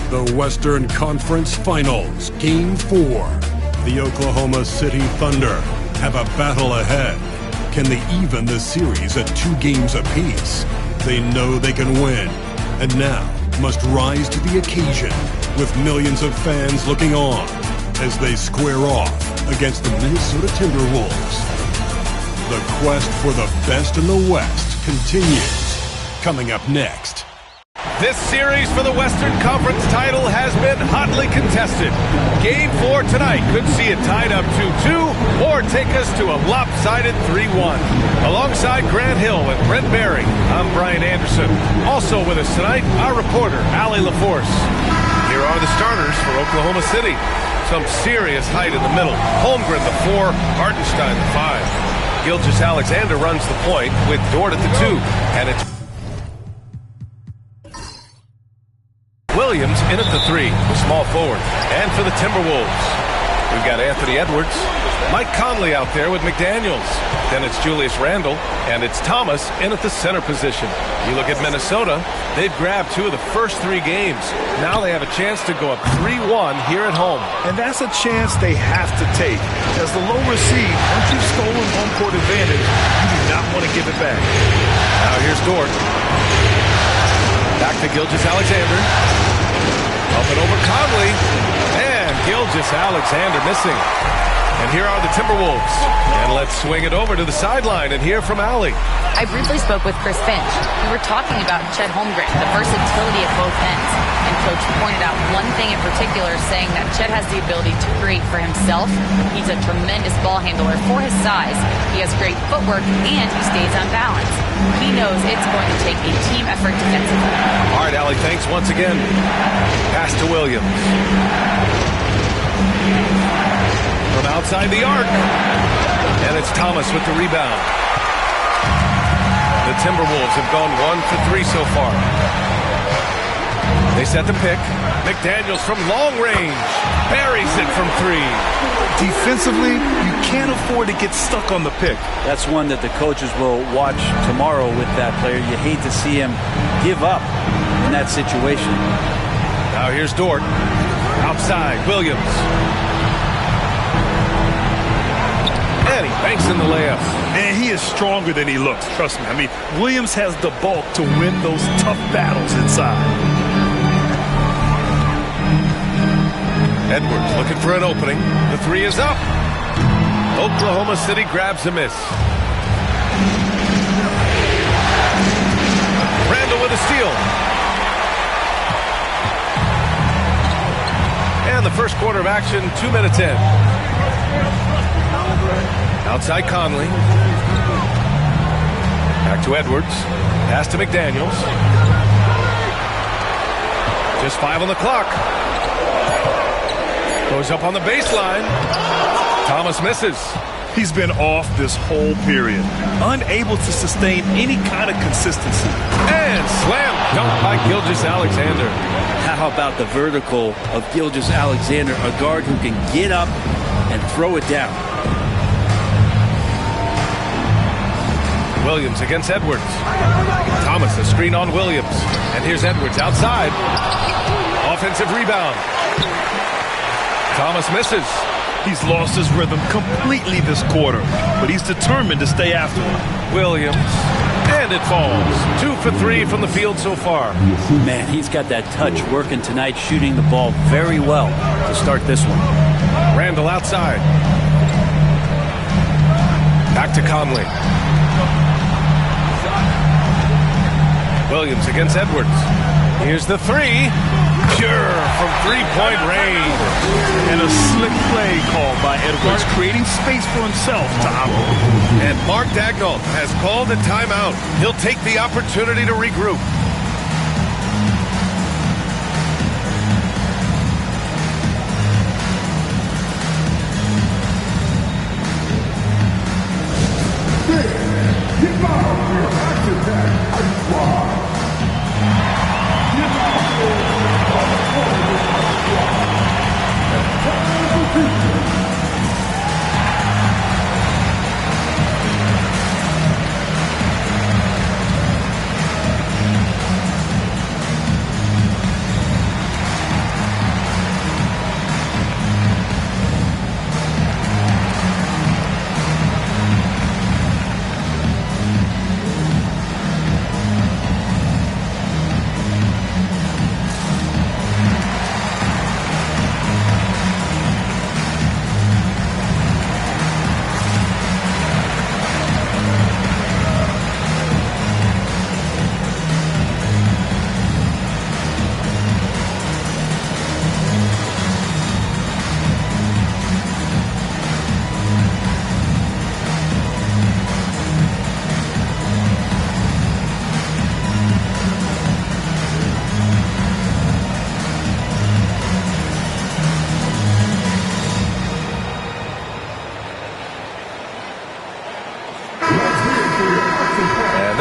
The Western Conference Finals, Game 4. The Oklahoma City Thunder have a battle ahead. Can they even the series at 2 games apiece? They know they can win, and now must rise to the occasion with millions of fans looking on as they square off against the Minnesota Timberwolves. The quest for the best in the West continues. Coming up next. This series for the Western Conference title has been hotly contested. Game 4 tonight could see it tied up 2-2 or take us to a lopsided 3-1. Alongside Grant Hill and Brent Barry, I'm Brian Anderson. Also with us tonight, our reporter, Allie LaForce. Here are the starters for Oklahoma City. Some serious height in the middle. Holmgren the 4, Hartenstein the 5. Gilgeous-Alexander runs the point with Dort at the 2, and it's Williams in at the 3, the small forward. And for the Timberwolves, we've got Anthony Edwards, Mike Conley out there with McDaniels. Then it's Julius Randle, and it's Thomas in at the center position. You look at Minnesota, they've grabbed 2 of the first 3 games. Now they have a chance to go up 3-1 here at home. And that's a chance they have to take. As the lower seed, once you've stolen home court advantage, you do not want to give it back. Now here's Dort. Back to Gilgeous-Alexander. Up and over Conley. And Gilgeous-Alexander missing. And here are the Timberwolves. And let's swing it over to the sideline and hear from Allie. I briefly spoke with Chris Finch. We were talking about Chet Holmgren, the versatility at both ends. And Coach pointed out one thing in particular, saying that Chet has the ability to create for himself. He's a tremendous ball handler for his size. He has great footwork, and he stays on balance. He knows it's going to take a team effort defensively. All right, Allie, thanks once again. Pass to Williams. From outside the arc. And it's Thomas with the rebound. The Timberwolves have gone 1 for 3 so far. They set the pick. McDaniels from long range. Buries it from 3. Defensively, you can't afford to get stuck on the pick. That's one that the coaches will watch tomorrow with that player. You hate to see him give up in that situation. Now here's Dort. Outside, Williams. And he banks in the layup. And he is stronger than he looks, trust me. I mean, Williams has the bulk to win those tough battles inside. Edwards looking for an opening. The 3 is up. Oklahoma City grabs a miss. Randle with a steal. And the first quarter of action, 2 minutes in. Outside Conley. Back to Edwards. Pass to McDaniels. Just 5 on the clock. Goes up on the baseline. Thomas misses. He's been off this whole period. Unable to sustain any kind of consistency. And slam dunk by Gilgeous-Alexander. How about the vertical of Gilgeous-Alexander, a guard who can get up and throw it down. Williams against Edwards. Thomas, a screen on Williams. And here's Edwards outside. Offensive rebound. Thomas misses. He's lost his rhythm completely this quarter, but he's determined to stay after it. Williams. And it falls. 2 for 3 from the field so far. Man, he's got that touch working tonight, shooting the ball very well to start this one. Randle outside. Back to Conley. Williams against Edwards. Here's the 3. Pure from 3-point range. And a slick play called by Edwards, creating space for himself to operate. And Mark Daigneault has called a timeout. He'll take the opportunity to regroup.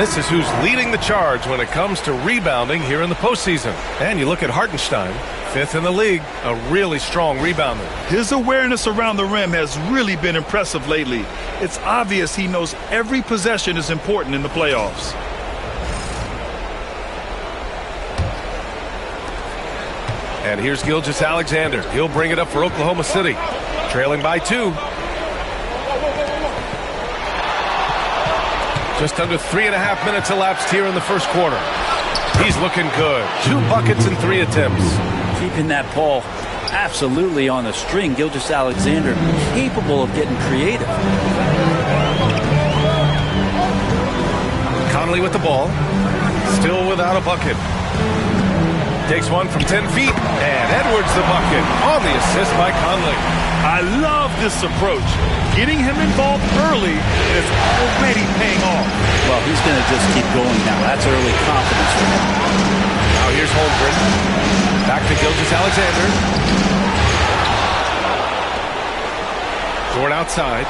This is who's leading the charge when it comes to rebounding here in the postseason. And you look at Hartenstein, 5th in the league, a really strong rebounder. His awareness around the rim has really been impressive lately. It's obvious he knows every possession is important in the playoffs. And here's Gilgeous-Alexander. He'll bring it up for Oklahoma City, trailing by 2. Just under 3.5 minutes elapsed here in the first quarter. He's looking good. 2 buckets and 3 attempts. Keeping that ball absolutely on the string. Gilgeous-Alexander capable of getting creative. Conley with the ball. Still without a bucket. Takes one from 10 feet. And Edwards the bucket on the assist by Conley. I love this approach. Getting him involved early is already paying off. Well, he's going to just keep going now. That's early confidence for him. Now here's Holmgren. Back to Gilgeous-Alexander. Short outside.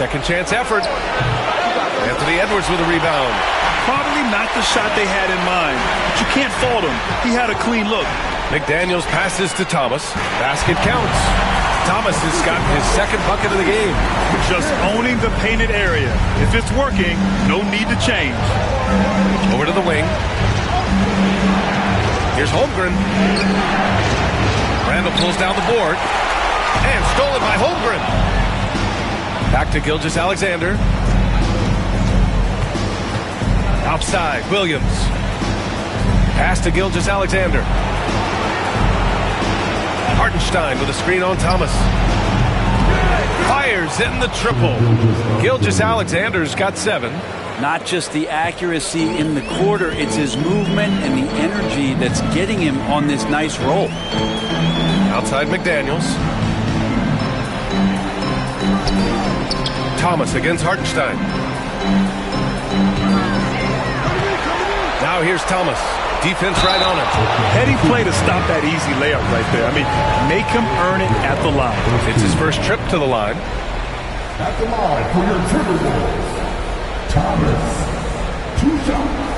Second chance effort. Anthony Edwards with a rebound. Probably not the shot they had in mind, but you can't fault him. He had a clean look. McDaniels passes to Thomas. Basket counts. Thomas has gotten his second bucket of the game. Just owning the painted area. If it's working, no need to change. Over to the wing. Here's Holmgren. Randall pulls down the board. And stolen by Holmgren. Back to Gilgeous-Alexander. Outside, Williams. Pass to Gilgeous-Alexander. Hartenstein with a screen on Thomas. Fires in the triple. Gilgeous-Alexander's got 7. Not just the accuracy in the quarter, it's his movement and the energy that's getting him on this nice roll. Outside McDaniels. Thomas against Hartenstein. Now here's Thomas. Defense right on him. Heady play to stop that easy layup right there. I mean, make him earn it at the line. It's his first trip to the line. At the line for your Timberwolves, Thomas. 2 shots.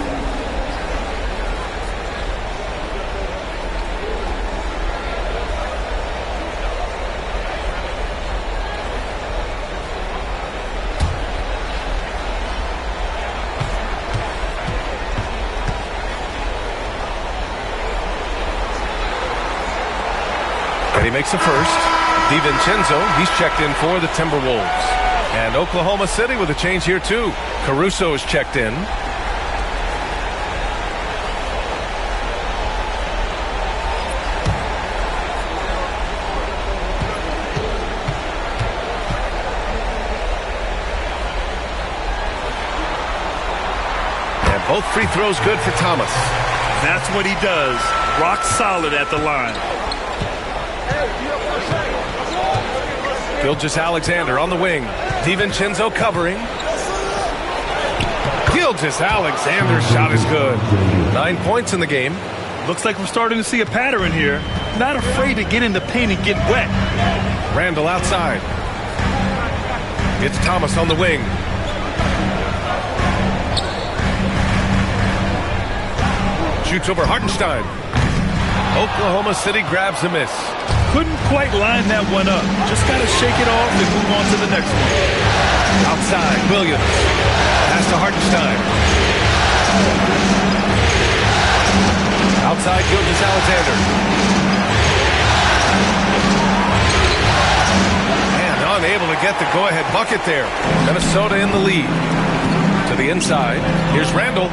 And he makes the first. DiVincenzo, he's checked in for the Timberwolves. And Oklahoma City with a change here too. Caruso is checked in. And both free throws good for Thomas. That's what he does. Rock solid at the line. Gilgeous-Alexander on the wing. DiVincenzo covering. Gilgeous-Alexander's shot is good. 9 points in the game. Looks like we're starting to see a pattern here. Not afraid to get in the paint and get wet. Randall outside. It's Thomas on the wing. Shoots over Hartenstein. Oklahoma City grabs a miss. Couldn't quite line that one up. Just got to shake it off and move on to the next one. Outside, Williams. Pass to Hartenstein. Outside, Gilgeous-Alexander. And unable to get the go-ahead bucket there. Minnesota in the lead. To the inside. Here's Randall.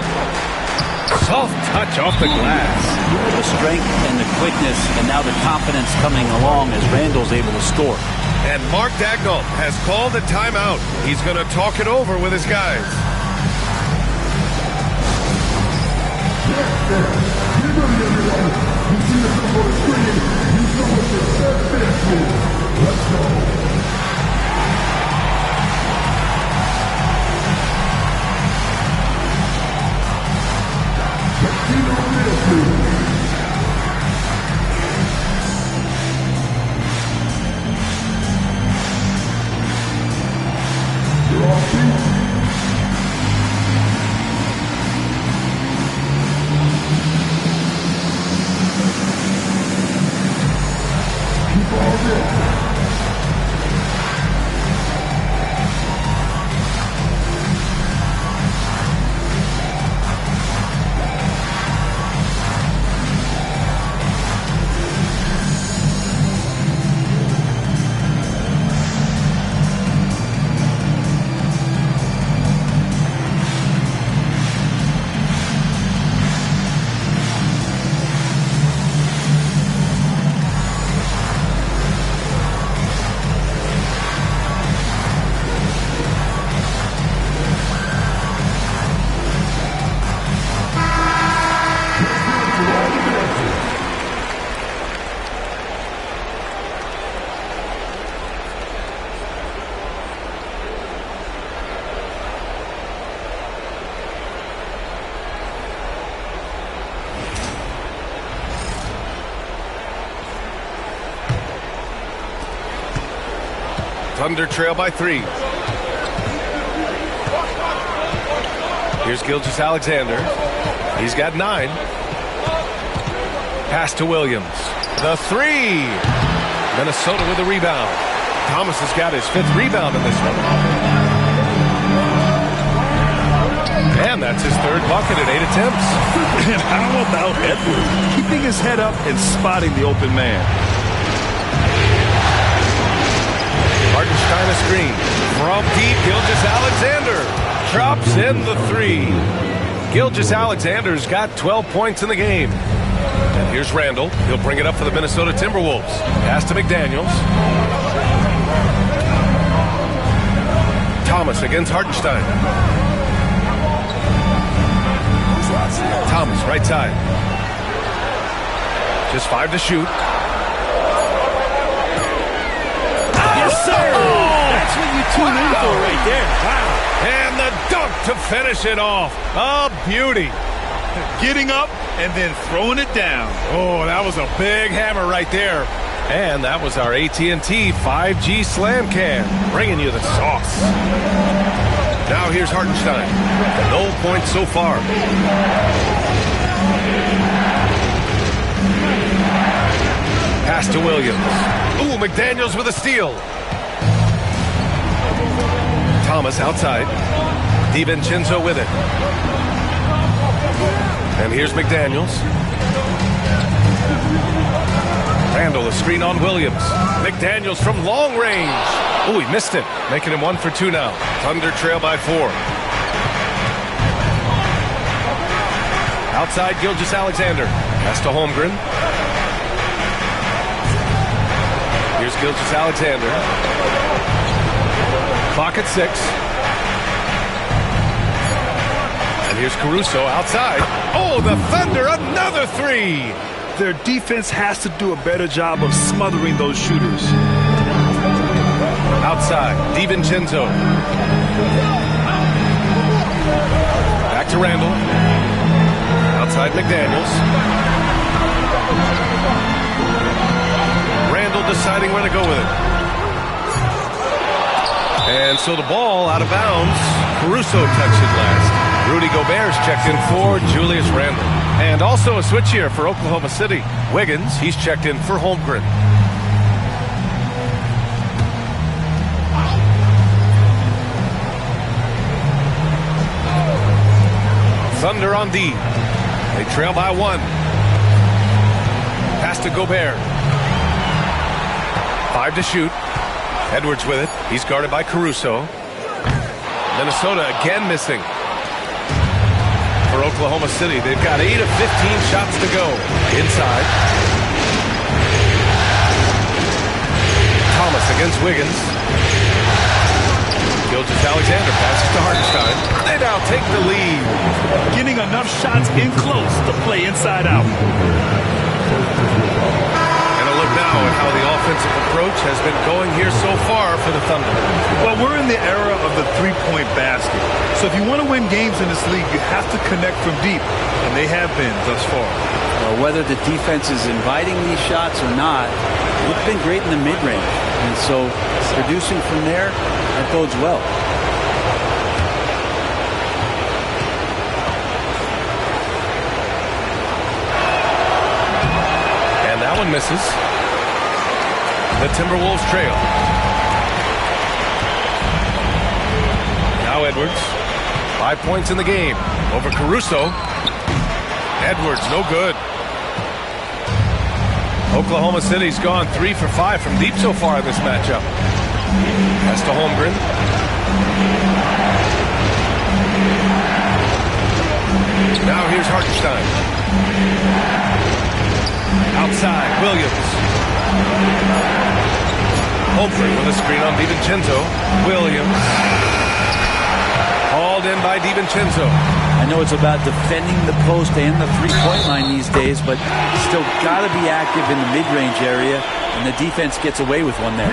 Soft touch off the glass. The strength and the quickness, and now the confidence coming along as Randall's able to score. And Mark Daigneault has called a timeout. He's going to talk it over with his guys. Let's go. Thunder trail by 3. Here's Gilgeous-Alexander. He's got 9. Pass to Williams. The 3. Minnesota with the rebound. Thomas has got his 5th rebound in this one. And that's his 3rd bucket at 8 attempts. And how about Edwards? Keeping his head up and spotting the open man. Hartenstein a screen. From deep, Gilgeous-Alexander drops in the 3. Gilgeous-Alexander's got 12 points in the game. And here's Randall. He'll bring it up for the Minnesota Timberwolves. Pass to McDaniels. Thomas against Hartenstein. Thomas, right side. Just 5 to shoot. Yes, sir! That's what you tune in for right there. Wow. And the dunk to finish it off. A beauty. Getting up and then throwing it down. Oh, that was a big hammer right there. And that was our AT&T 5G Slam Cam, bringing you the sauce. Now here's Hartenstein. No points so far. Pass to Williams. Ooh, McDaniels with a steal. Thomas outside. DiVincenzo with it. And here's McDaniels. Randall, a screen on Williams. McDaniels from long range. Oh, he missed it. Making him 1 for 2 now. Thunder trail by 4. Outside, Gilgeous-Alexander. Pass to Holmgren. Here's Gilgeous-Alexander. Clock at 6. And here's Caruso outside. Oh, the Thunder, another 3. Their defense has to do a better job of smothering those shooters. Outside, DiVincenzo. Back to Randall. Outside McDaniels. Randall deciding where to go with it. And so the ball out of bounds. Caruso touched it last. Rudy Gobert's checked in for Julius Randle. And also a switch here for Oklahoma City. Wiggins, he's checked in for Holmgren. Thunder on D. They trail by 1. Pass to Gobert. 5 to shoot. Edwards with it. He's guarded by Caruso. Minnesota again missing. For Oklahoma City, they've got 8 of 15 shots to go. Inside. Thomas against Wiggins. Gilgeous-Alexander passes to Hartenstein. They now take the lead. Getting enough shots in close to play inside out. And a look now at how the offensive approach has been going here so far for the Thunder. Well, we're in the era of the three-point basket. So if you want to win games in this league, you have to connect from deep. And they have been thus far. Well, whether the defense is inviting these shots or not, they've been great in the mid-range. And so producing from there, that bodes well. And that one misses. The Timberwolves trail. Now Edwards. 5 points in the game over Caruso. Edwards, no good. Oklahoma City's gone 3 for 5 from deep so far in this matchup. Pass to Holmgren. Now here's Hartenstein. Outside, Williams. Holmgren with a screen on DiVincenzo. Williams. Hauled in by DiVincenzo. I know it's about defending the post and the three-point line these days, but still got to be active in the mid-range area, and the defense gets away with one there.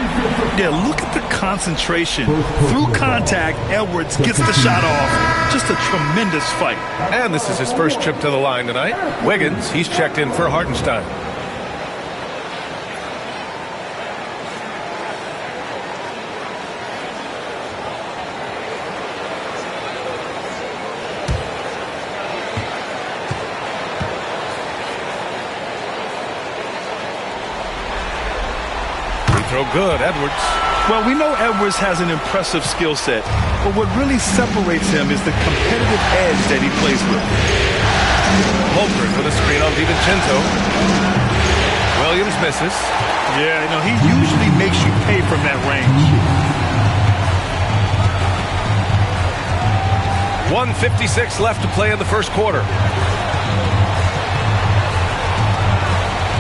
Yeah, look at the concentration. Through contact, Edwards gets the shot off. Just a tremendous fight. And this is his first trip to the line tonight. Wiggins, he's checked in for Hartenstein. throw good. Edwards. Well, we know Edwards has an impressive skill set, but what really separates him is the competitive edge that he plays with. Holmgren with a screen on DiVincenzo. Williams misses. Yeah, you know, he usually makes you pay from that range. 1:56 left to play in the first quarter.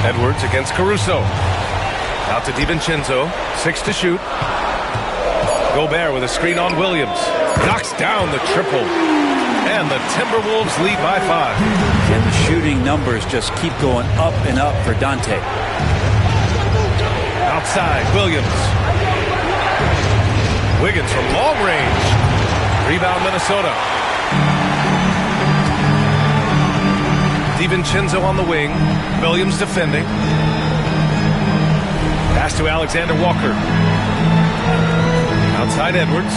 Edwards against Caruso. Out to DiVincenzo. 6 to shoot. Gobert with a screen on Williams. Knocks down the triple. And the Timberwolves lead by 5. And the shooting numbers just keep going up and up for Dante. Outside, Williams. Wiggins from long range. Rebound, Minnesota. DiVincenzo on the wing. Williams defending. Pass to Alexander Walker. Outside, Edwards.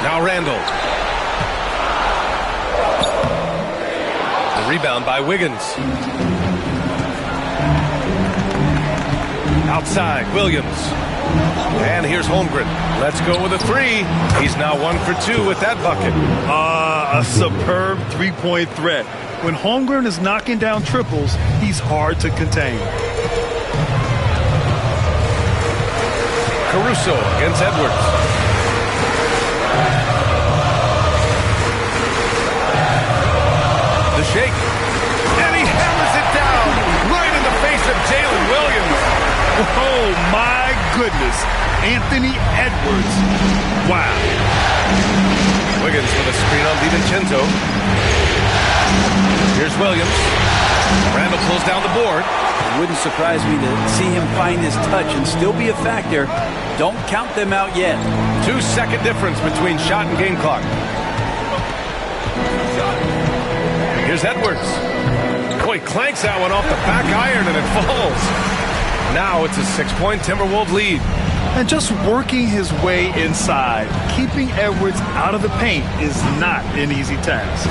Now Randall. The rebound by Wiggins. Outside, Williams. And here's Holmgren. Let's go with a 3. He's now 1 for 2 with that bucket. A superb three-point threat. When Holmgren is knocking down triples, he's hard to contain. Caruso against Edwards. The shake. And he hammers it down right in the face of Jalen Williams. Oh, my goodness. Anthony Edwards. Wow. Wiggins with a screen on DiVincenzo. Here's Williams. Randall pulls down the board. It wouldn't surprise me to see him find his touch and still be a factor. Don't count them out yet. 2-second difference between shot and game clock. Here's Edwards. Boy, clanks that one off the back iron and it falls. Now it's a 6-point Timberwolves lead. And just working his way inside, keeping Edwards out of the paint is not an easy task.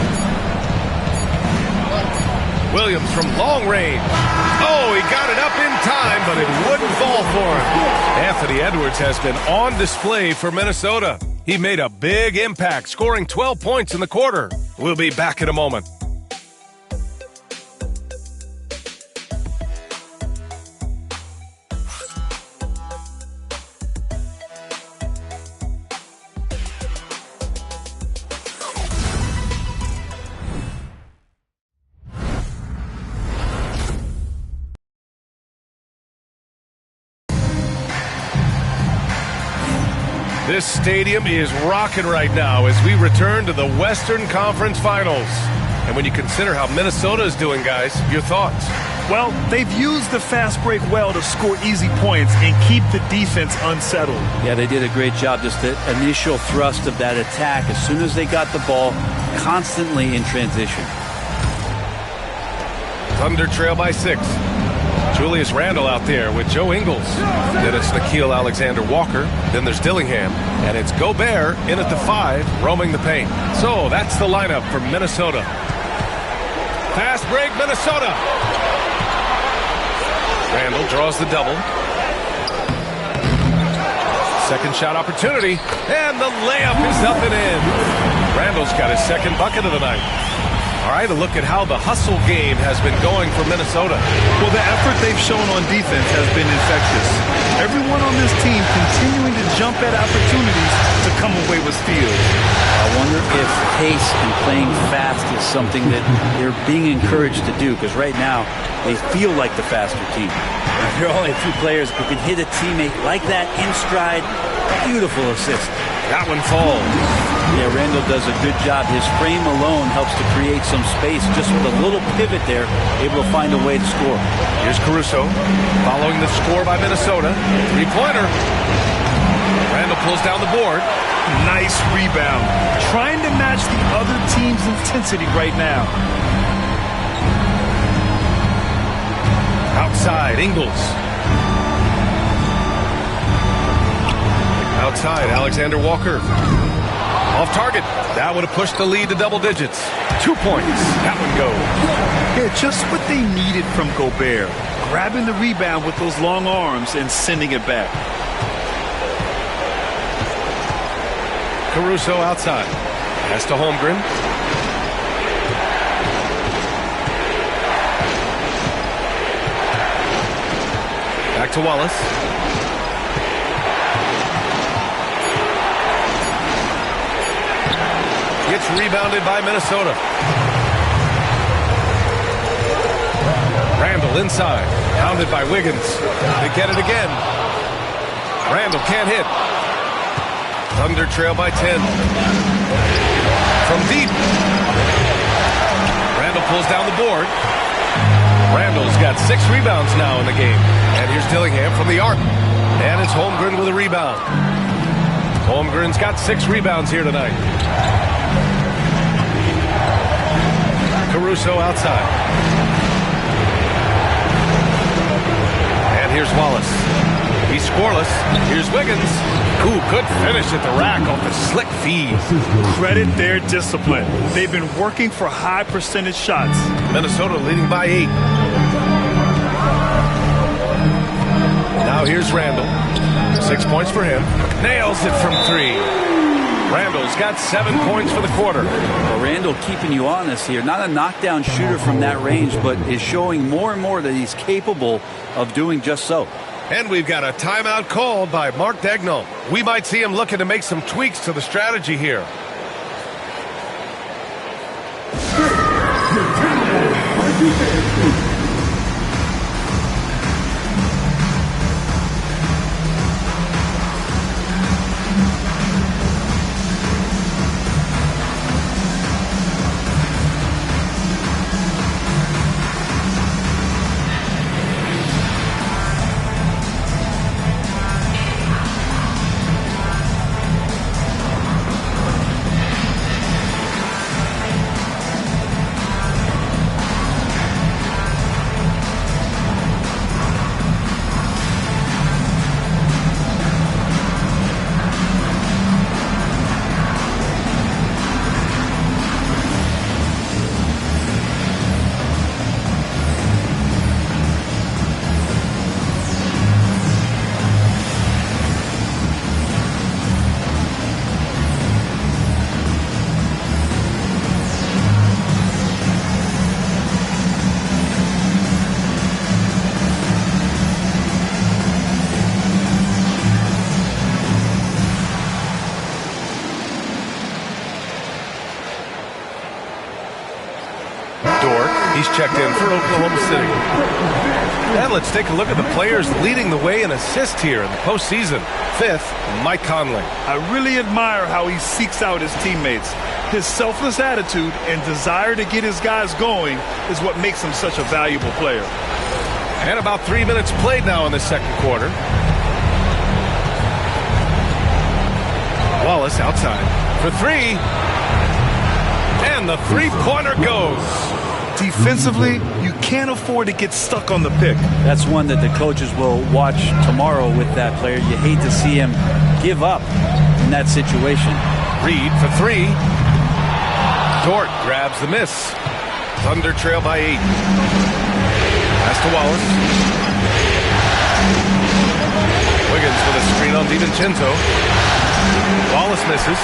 Williams from long range. Oh, he got it up in time, but it wouldn't fall for him. Anthony Edwards has been on display for Minnesota. He made a big impact, scoring 12 points in the quarter. We'll be back in a moment. This stadium is rocking right now as we return to the Western Conference Finals. And when you consider how Minnesota is doing, guys, your thoughts? Well, they've used the fast break well to score easy points and keep the defense unsettled. Yeah, they did a great job. Just the initial thrust of that attack, as soon as they got the ball, constantly in transition. Thunder trail by 6. Julius Randle out there with Joe Ingles. Then it's Nickeil Alexander-Walker. Then there's Dillingham. And it's Gobert in at the 5, roaming the paint. So that's the lineup for Minnesota. Fast break, Minnesota. Randle draws the double. Second shot opportunity. And the layup is up and in. Randle's got his second bucket of the night. All right, a look at how the hustle game has been going for Minnesota. Well, the effort they've shown on defense has been infectious. Everyone on this team continuing to jump at opportunities to come away with steals. I wonder if pace and playing fast is something that they're being encouraged to do, because right now they feel like the faster team. There are only a few players who can hit a teammate like that in stride. Beautiful assist. That one falls. Yeah, Randle does a good job. His frame alone helps to create some space. Just with a little pivot there, able to find a way to score. Here's Caruso following the score by Minnesota. Three-pointer. Randle pulls down the board. Nice rebound. Trying to match the other team's intensity right now. Outside, Ingles. Outside, Alexander Walker. Off target. That would have pushed the lead to double digits. 2 points. That one goes. Yeah, just what they needed from Gobert. grabbing the rebound with those long arms and sending it back. Caruso outside. Pass to Holmgren. Back to Wallace. Gets rebounded by Minnesota. Randall inside. Pounded by Wiggins. They get it again. Randall can't hit. Thunder trail by 10. From deep. Randall pulls down the board. Randall's got 6 rebounds now in the game. And here's Dillingham from the arc. And it's Holmgren with a rebound. Holmgren's got 6 rebounds here tonight. Caruso outside. And here's Wallace. He's scoreless. Here's Wiggins, who could finish at the rack off a slick feed. Credit their discipline. They've been working for high percentage shots. Minnesota leading by 8. Now here's Randall. 6 points for him. Nails it from 3. Randall's got 7 points for the quarter. Well, Randall keeping you honest here. Not a knockdown shooter from that range, but is showing more and more that he's capable of doing just so. And we've got a timeout called by Mark Daigneault. We might see him looking to make some tweaks to the strategy here. He's checked in for Oklahoma City. And let's take a look at the players leading the way in assists here in the postseason. 5th, Mike Conley. I really admire how he seeks out his teammates. His selfless attitude and desire to get his guys going is what makes him such a valuable player. And about 3 minutes played now in the second quarter. Wallace outside for 3. And the three-pointer goes. Defensively, you can't afford to get stuck on the pick. That's one that the coaches will watch tomorrow with that player. You hate to see him give up in that situation. Reed for 3. Dort grabs the miss. Thunder trail by 8. Pass to Wallace. Wiggins with a screen on DiVincenzo. Wallace misses.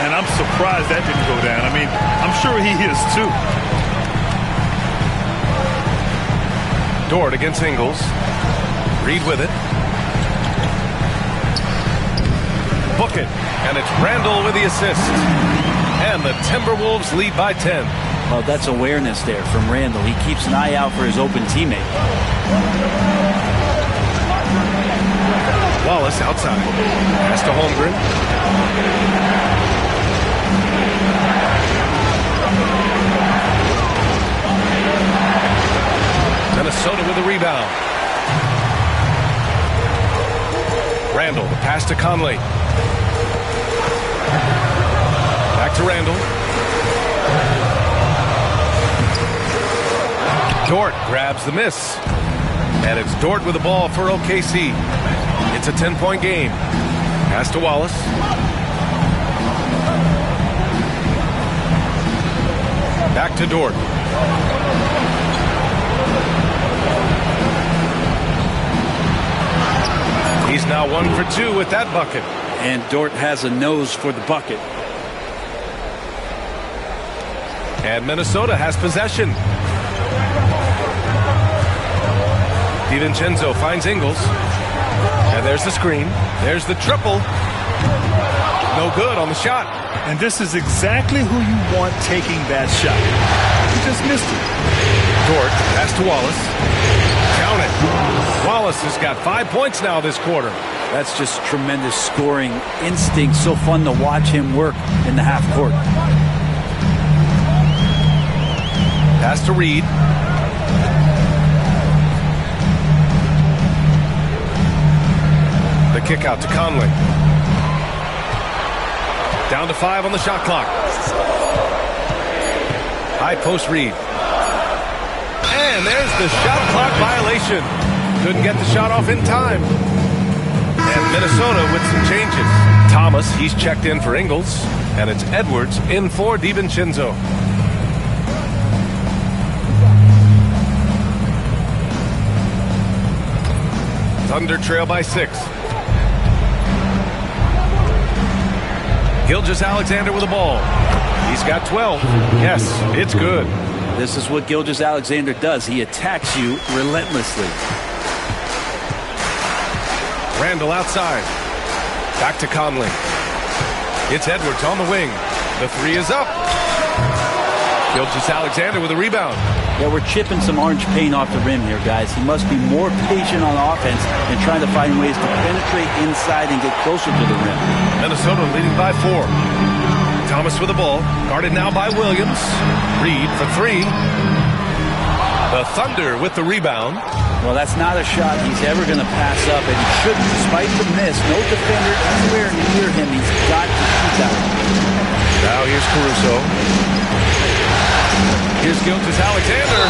And I'm surprised that didn't go down. I mean, I'm sure he is too. Dort against Ingles. Reed with it. Book it. And it's Randall with the assist. And the Timberwolves lead by 10. Well, that's awareness there from Randall. He keeps an eye out for his open teammate. Wallace outside. Pass to Holmgren. Minnesota with a rebound. Randall, the pass to Conley. Back to Randall. Dort grabs the miss. And it's Dort with the ball for OKC. It's a 10-point game. Pass to Wallace. Back to Dort. He's now 1 for 2 with that bucket. And Dort has a nose for the bucket. And Minnesota has possession. DiVincenzo finds Ingles. And there's the screen. There's the triple. No good on the shot. And this is exactly who you want taking that shot. He just missed it. Dort pass to Wallace. Count it. Wallace has got 5 points now this quarter. That's just tremendous scoring instinct. So fun to watch him work in the half court. Pass to Reed. The kick out to Conley. Down to 5 on the shot clock. High post Reed. And there's the shot clock violation. Couldn't get the shot off in time. And Minnesota with some changes. Thomas, he's checked in for Ingles. And it's Edwards in for DiVincenzo. Thunder trail by 6. Gilgeous-Alexander with the ball. He's got 12. Yes, it's good. This is what Gilgeous-Alexander does. He attacks you relentlessly. Randall outside. Back to Conley. It's Edwards on the wing. The 3 is up. Gilgeous-Alexander with a rebound. Yeah, we're chipping some orange paint off the rim here, guys. He must be more patient on offense and trying to find ways to penetrate inside and get closer to the rim. Minnesota leading by 4. Thomas with the ball. Guarded now by Williams. Reed for 3. The Thunder with the rebound. Well, that's not a shot he's ever going to pass up, and he shouldn't, despite the miss. No defender anywhere near him. He's got to shoot that one. Now here's Caruso. Here's Gilgeous-Alexander.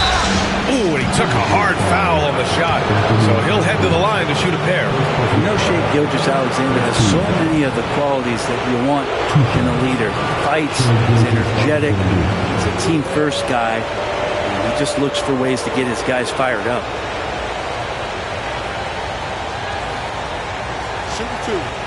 Ooh, and he took a hard foul on the shot. So he'll head to the line to shoot a pair. You know, Shea, Gilgeous-Alexander has so many of the qualities that you want in a leader. He fights, he's energetic, he's a team-first guy. And he just looks for ways to get his guys fired up. Shooting 2.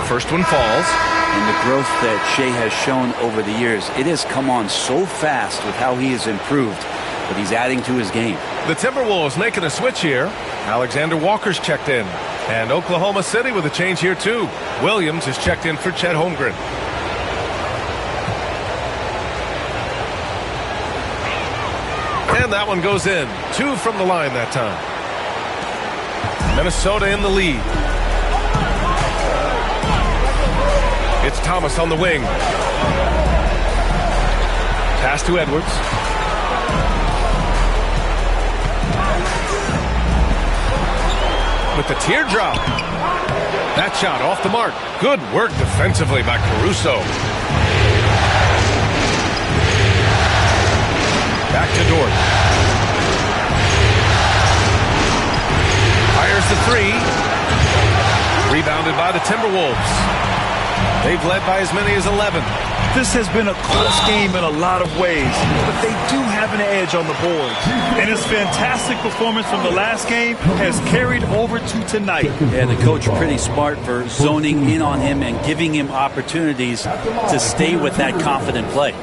First one falls. And the growth that Shea has shown over the years, it has come on so fast with how he has improved, but he's adding to his game. The Timberwolves making a switch here. Alexander Walker's checked in. And Oklahoma City with a change here too. Williams is checked in for Chet Holmgren. And that one goes in. 2 from the line that time. Minnesota in the lead. It's Thomas on the wing. Pass to Edwards. With the teardrop. That shot off the mark. Good work defensively by Caruso. Back to Dort. Fires the 3. Rebounded by the Timberwolves. They've led by as many as 11. This has been a close game in a lot of ways, but they do have an edge on the boards. And his fantastic performance from the last game has carried over to tonight. Yeah, the coach pretty smart for zoning in on him and giving him opportunities to stay with that confident play.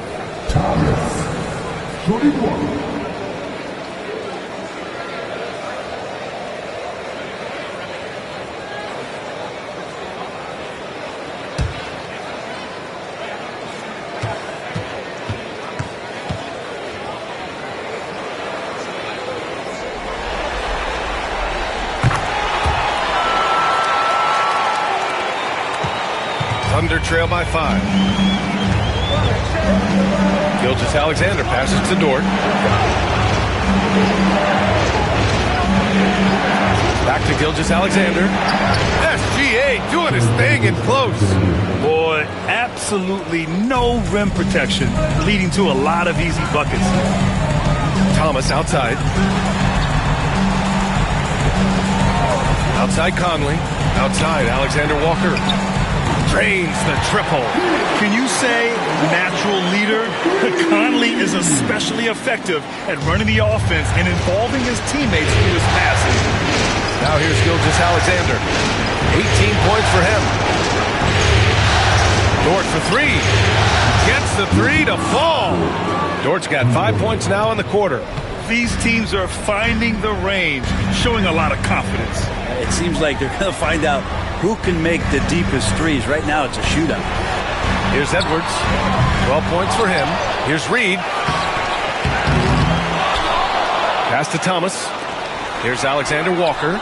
Thunder trail by 5. Gilgeous-Alexander passes to Dort. Back to Gilgeous-Alexander. SGA doing his thing in close. Boy, absolutely no rim protection, leading to a lot of easy buckets. Thomas outside. Outside Conley. Outside Alexander Walker. Drains the triple. Can you say natural leader? Conley is especially effective at running the offense and involving his teammates through his passing. Now here's Gilgeous-Alexander. 18 points for him. Dort for three. Gets the three to fall. Dort's got 5 points now in the quarter. These teams are finding the range, showing a lot of confidence. It seems like they're going to find out who can make the deepest threes. Right now, it's a shootout. Here's Edwards. 12 points for him. Here's Reed. Pass to Thomas. Here's Alexander Walker.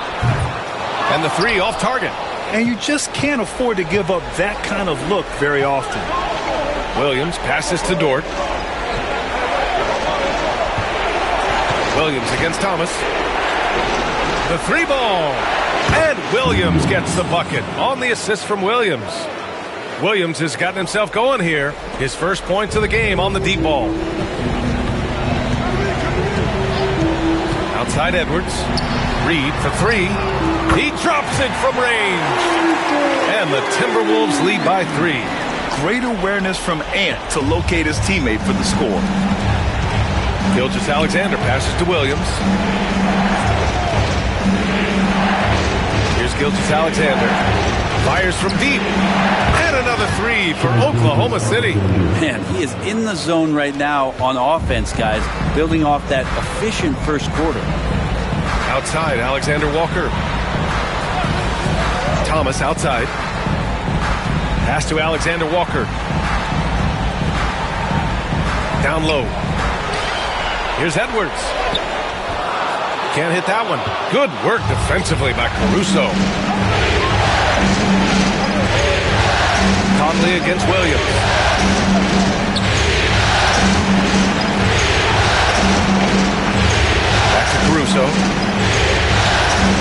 And the three off target. And you just can't afford to give up that kind of look very often. Williams passes to Dort. Williams against Thomas. The three ball. And Williams gets the bucket on the assist from Williams. Williams has gotten himself going here. His first points of the game on the deep ball. Outside Edwards. Reed for three. He drops it from range. And the Timberwolves lead by 3. Great awareness from Ant to locate his teammate for the score. Gilgeous-Alexander passes to Williams. Here's Gilgeous-Alexander. Fires from deep. And another three for Oklahoma City. Man, he is in the zone right now on offense, guys, building off that efficient first quarter. Outside, Alexander Walker. Thomas outside. Pass to Alexander Walker. Down low. Here's Edwards. Can't hit that one. Good work defensively by Caruso. Conley against Williams. Back to Caruso.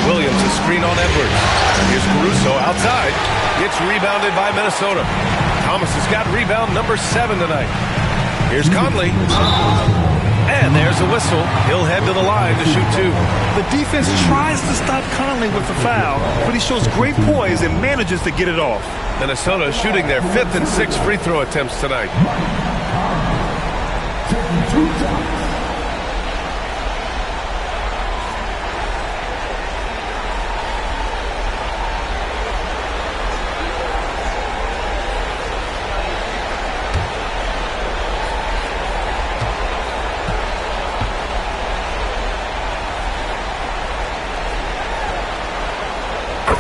Williams a screen on Edwards. Here's Caruso outside. It's rebounded by Minnesota. Thomas has got rebound number 7 tonight. Here's Conley. And there's a whistle. He'll head to the line to shoot 2. The defense tries to stop Conley with the foul, but he shows great poise and manages to get it off. Minnesota shooting their 5th and 6th free throw attempts tonight.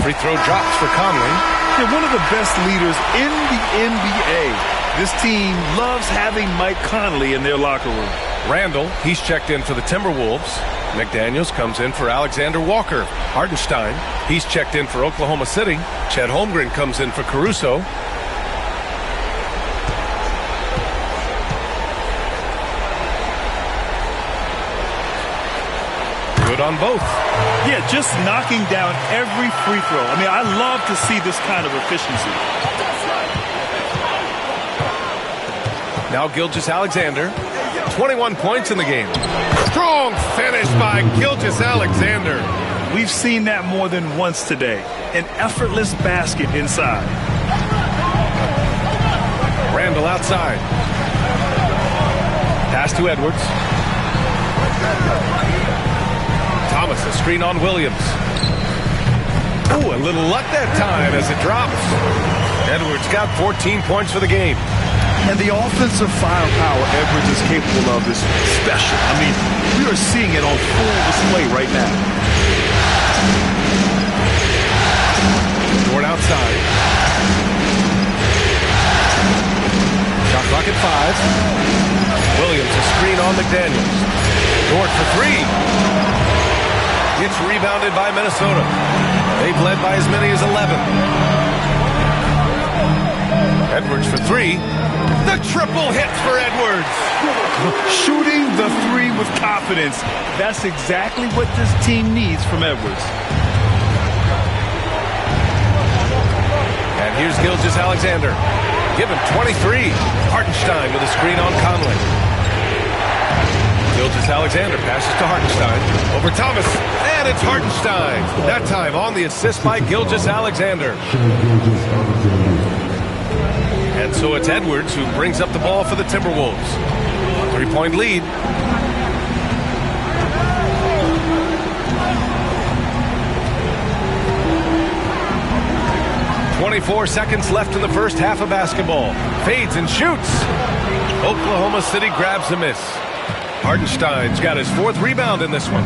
Free throw drops for Conley. They're one of the best leaders in the NBA. This team loves having Mike Conley in their locker room. Randall, he's checked in for the Timberwolves. McDaniels comes in for Alexander Walker. Hartenstein, he's checked in for Oklahoma City. Chet Holmgren comes in for Caruso. Good on both. Yeah, just knocking down every free throw. I mean, I love to see this kind of efficiency. Now Gilgeous-Alexander. 21 points in the game. Strong finish by Gilgeous-Alexander. We've seen that more than once today. An effortless basket inside. Randall outside. Pass to Edwards. Thomas, a screen on Williams. Ooh, a little luck that time as it drops. Edwards got 14 points for the game. And the offensive firepower Edwards is capable of is special. I mean, we are seeing it on full display right now. Dort outside. Shot clock at 5. Williams, a screen on McDaniels. Dort for 3. It's rebounded by Minnesota. They've led by as many as 11. Edwards for 3. The triple hits for Edwards. Shooting the 3 with confidence. That's exactly what this team needs from Edwards. And here's Gilgeous-Alexander. Give him 23. Hartenstein with a screen on Conley. Gilgeous-Alexander passes to Hartenstein. Over Thomas. And it's Hartenstein. That time on the assist by Gilgeous-Alexander. So it's Edwards who brings up the ball for the Timberwolves. 3-point lead. 24 seconds left in the first half of basketball. Fades and shoots. Oklahoma City grabs a miss. Hartenstein's got his 4th rebound in this one.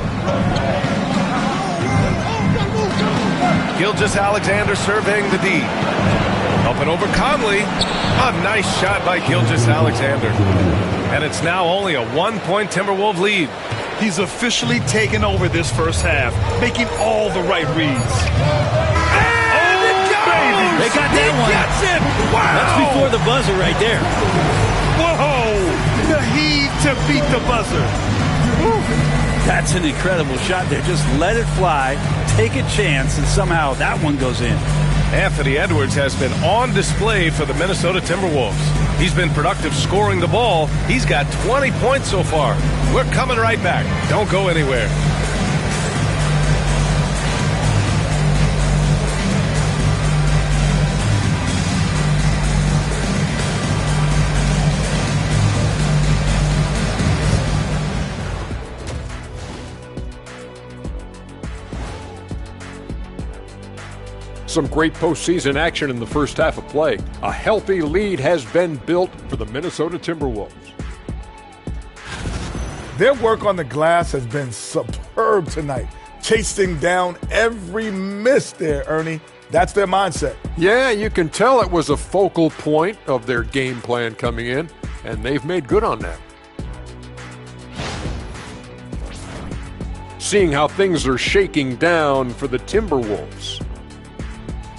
Gilgeous-Alexander surveying the D. Up and over Conley. A nice shot by Gilgeous-Alexander. And it's now only a 1-point Timberwolves lead. He's officially taken over this first half, making all the right reads. They got that one. Gets it. Wow. That's before the buzzer right there. Whoa! The heave to beat the buzzer. That's an incredible shot there. Just let it fly, take a chance, and somehow that one goes in. Anthony Edwards has been on display for the Minnesota Timberwolves. He's been productive scoring the ball. He's got 20 points so far. We're coming right back. Don't go anywhere. Some great postseason action in the first half of play. A healthy lead has been built for the Minnesota Timberwolves. Their work on the glass has been superb tonight, chasing down every miss there, Ernie. That's their mindset. Yeah, you can tell it was a focal point of their game plan coming in, and they've made good on that. Seeing how things are shaking down for the Timberwolves.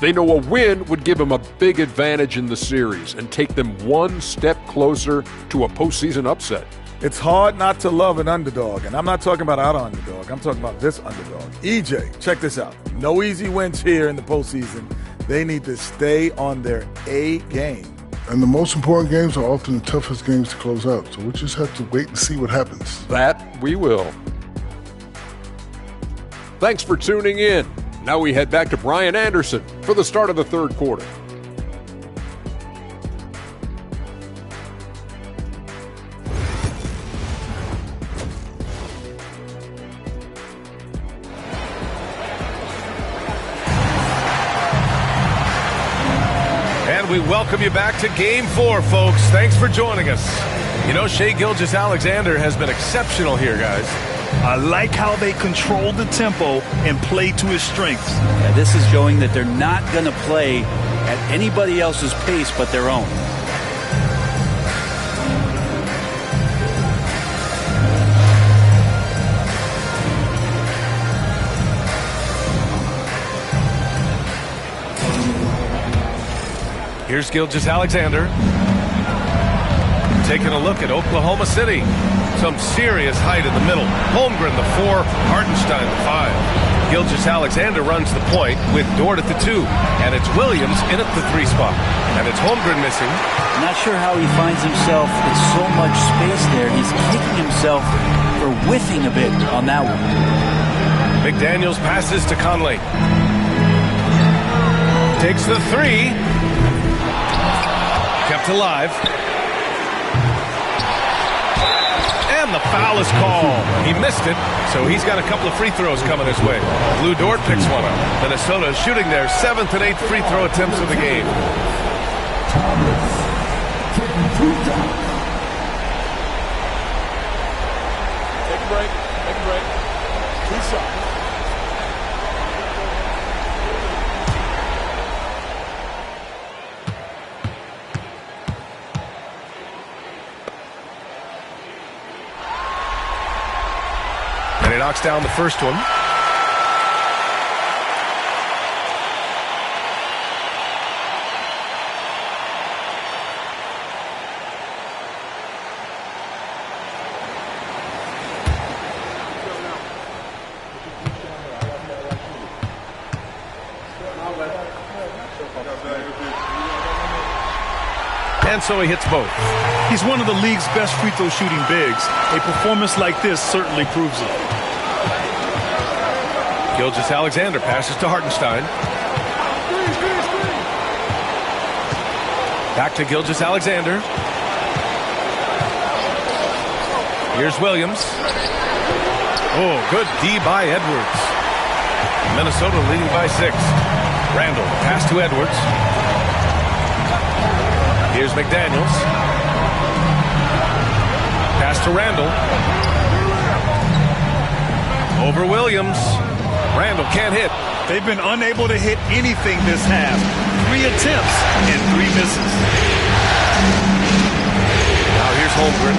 They know a win would give them a big advantage in the series and take them one step closer to a postseason upset. It's hard not to love an underdog, and I'm not talking about our underdog. I'm talking about this underdog. EJ, check this out. No easy wins here in the postseason. They need to stay on their A game. And the most important games are often the toughest games to close out, so we just have to wait and see what happens. That we will. Thanks for tuning in. Now we head back to Brian Anderson for the start of the third quarter. And we welcome you back to Game 4, folks. Thanks for joining us. You know, Shai Gilgeous-Alexander has been exceptional here, guys. I like how they control the tempo and play to his strengths. Yeah, this is showing that they're not going to play at anybody else's pace but their own. Here's Gilgeous-Alexander. Taking a look at Oklahoma City. Some serious height in the middle. Holmgren, the 4, Hartenstein, the 5. Gilgeous-Alexander runs the point with Dort at the 2. And it's Williams in at the 3 spot. And it's Holmgren missing. Not sure how he finds himself in so much space there. He's kicking himself for whiffing a bit on that one. McDaniels passes to Conley. Takes the 3. Kept alive. And the foul is called. He missed it, so he's got a couple of free throws coming his way. Lou Dort picks one up. Minnesota is shooting their 7th and 8th free throw attempts of the game. Take a break. Take a break. 2 shots. And he knocks down the first one. And so he hits both. He's one of the league's best free throw shooting bigs. A performance like this certainly proves it. Gilgeous-Alexander passes to Hartenstein. Back to Gilgeous-Alexander. Here's Williams. Oh, good D by Edwards. Minnesota leading by 6. Randall, pass to Edwards. Here's McDaniels. Pass to Randall. Over Williams. Randall can't hit. They've been unable to hit anything this half. 3 attempts and 3 misses. Now here's Holmgren.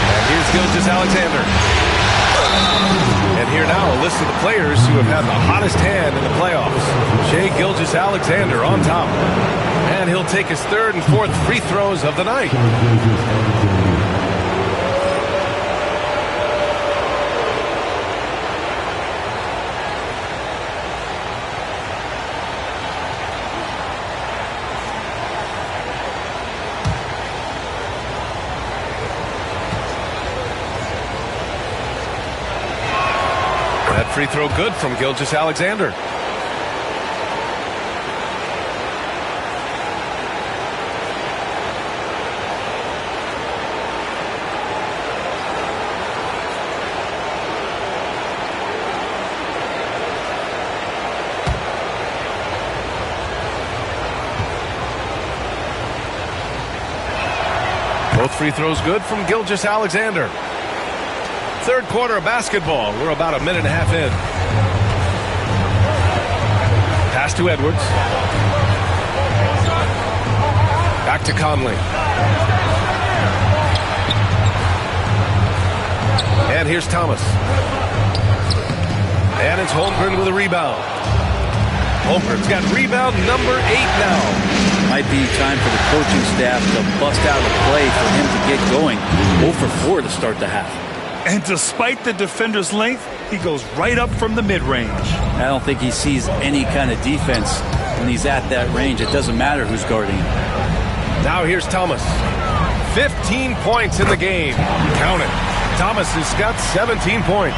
And here's Gilgeous-Alexander. And here now a list of the players who have had the hottest hand in the playoffs. Shai Gilgeous-Alexander on top. And he'll take his 3rd and 4th free throws of the night. That free throw good from Gilgeous-Alexander. Both free throws good from Gilgeous-Alexander. 3rd quarter of basketball. We're about a minute and a half in. Pass to Edwards. Back to Conley. And here's Thomas. And it's Holmgren with a rebound. Holmgren's got rebound number 8 now. Might be time for the coaching staff to bust out a play for him to get going. 0 for 4 to start the half. And despite the defender's length, he goes right up from the mid-range. I don't think he sees any kind of defense when he's at that range. It doesn't matter who's guarding him. Now here's Thomas. 15 points in the game. Count it. Thomas has got 17 points.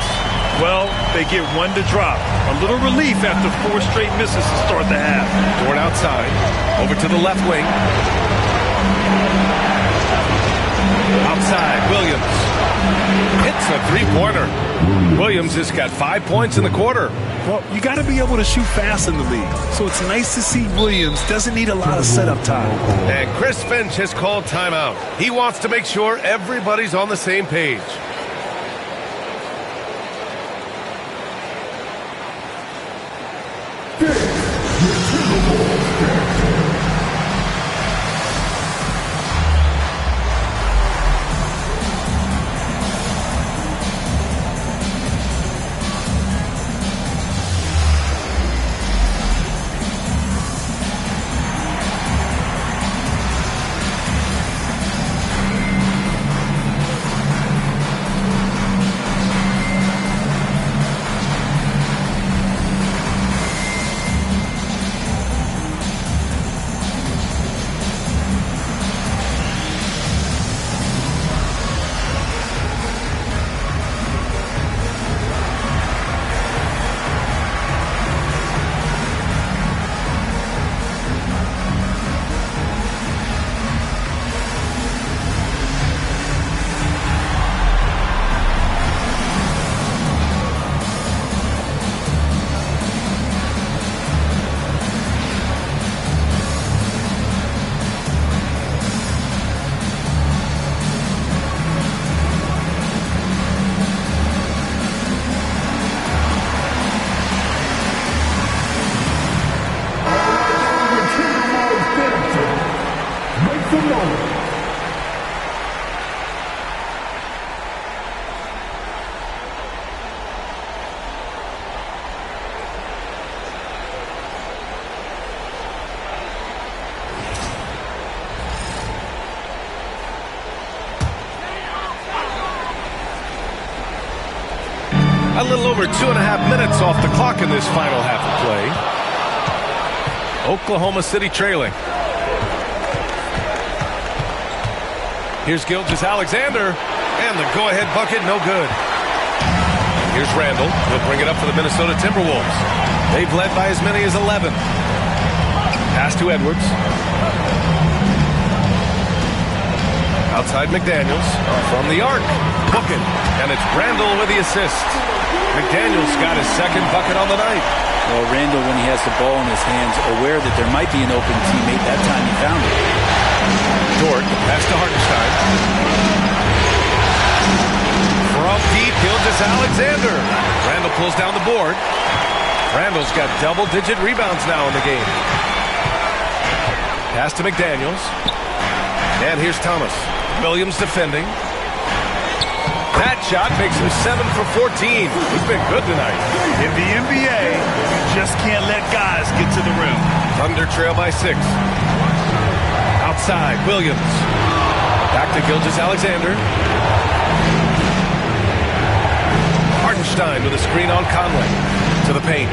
Well, they get 1 to drop. A little relief after 4 straight misses to start the half. Dort outside. Over to the left wing. Outside, Williams. Hits a 3-pointer. Williams has got 5 points in the quarter. Well, you got to be able to shoot fast in the league. So it's nice to see Williams doesn't need a lot of setup time. And Chris Finch has called timeout. He wants to make sure everybody's on the same page. A little over 2.5 minutes off the clock in this final half of play. Oklahoma City trailing. Here's Gilgeous-Alexander, and the go-ahead bucket, no good. Here's Randall. He'll bring it up for the Minnesota Timberwolves. They've led by as many as 11. Pass to Edwards. Outside McDaniels from the arc. Booking. And it's Randall with the assist. McDaniels got his second bucket on the night. Well, Randall, when he has the ball in his hands, aware that there might be an open teammate, that time he found it. Dort, pass to Hartenstein. From deep, Gilgeous-Alexander. Randall pulls down the board. Randall's got double-digit rebounds now in the game. Pass to McDaniels. And here's Thomas. Williams defending. That shot makes him 7 for 14. He's been good tonight. In the NBA, you just can't let guys get to the rim. Thunder trail by 6. Outside, Williams. Back to Gilgeous-Alexander. Hartenstein with a screen on Conley. To the paint.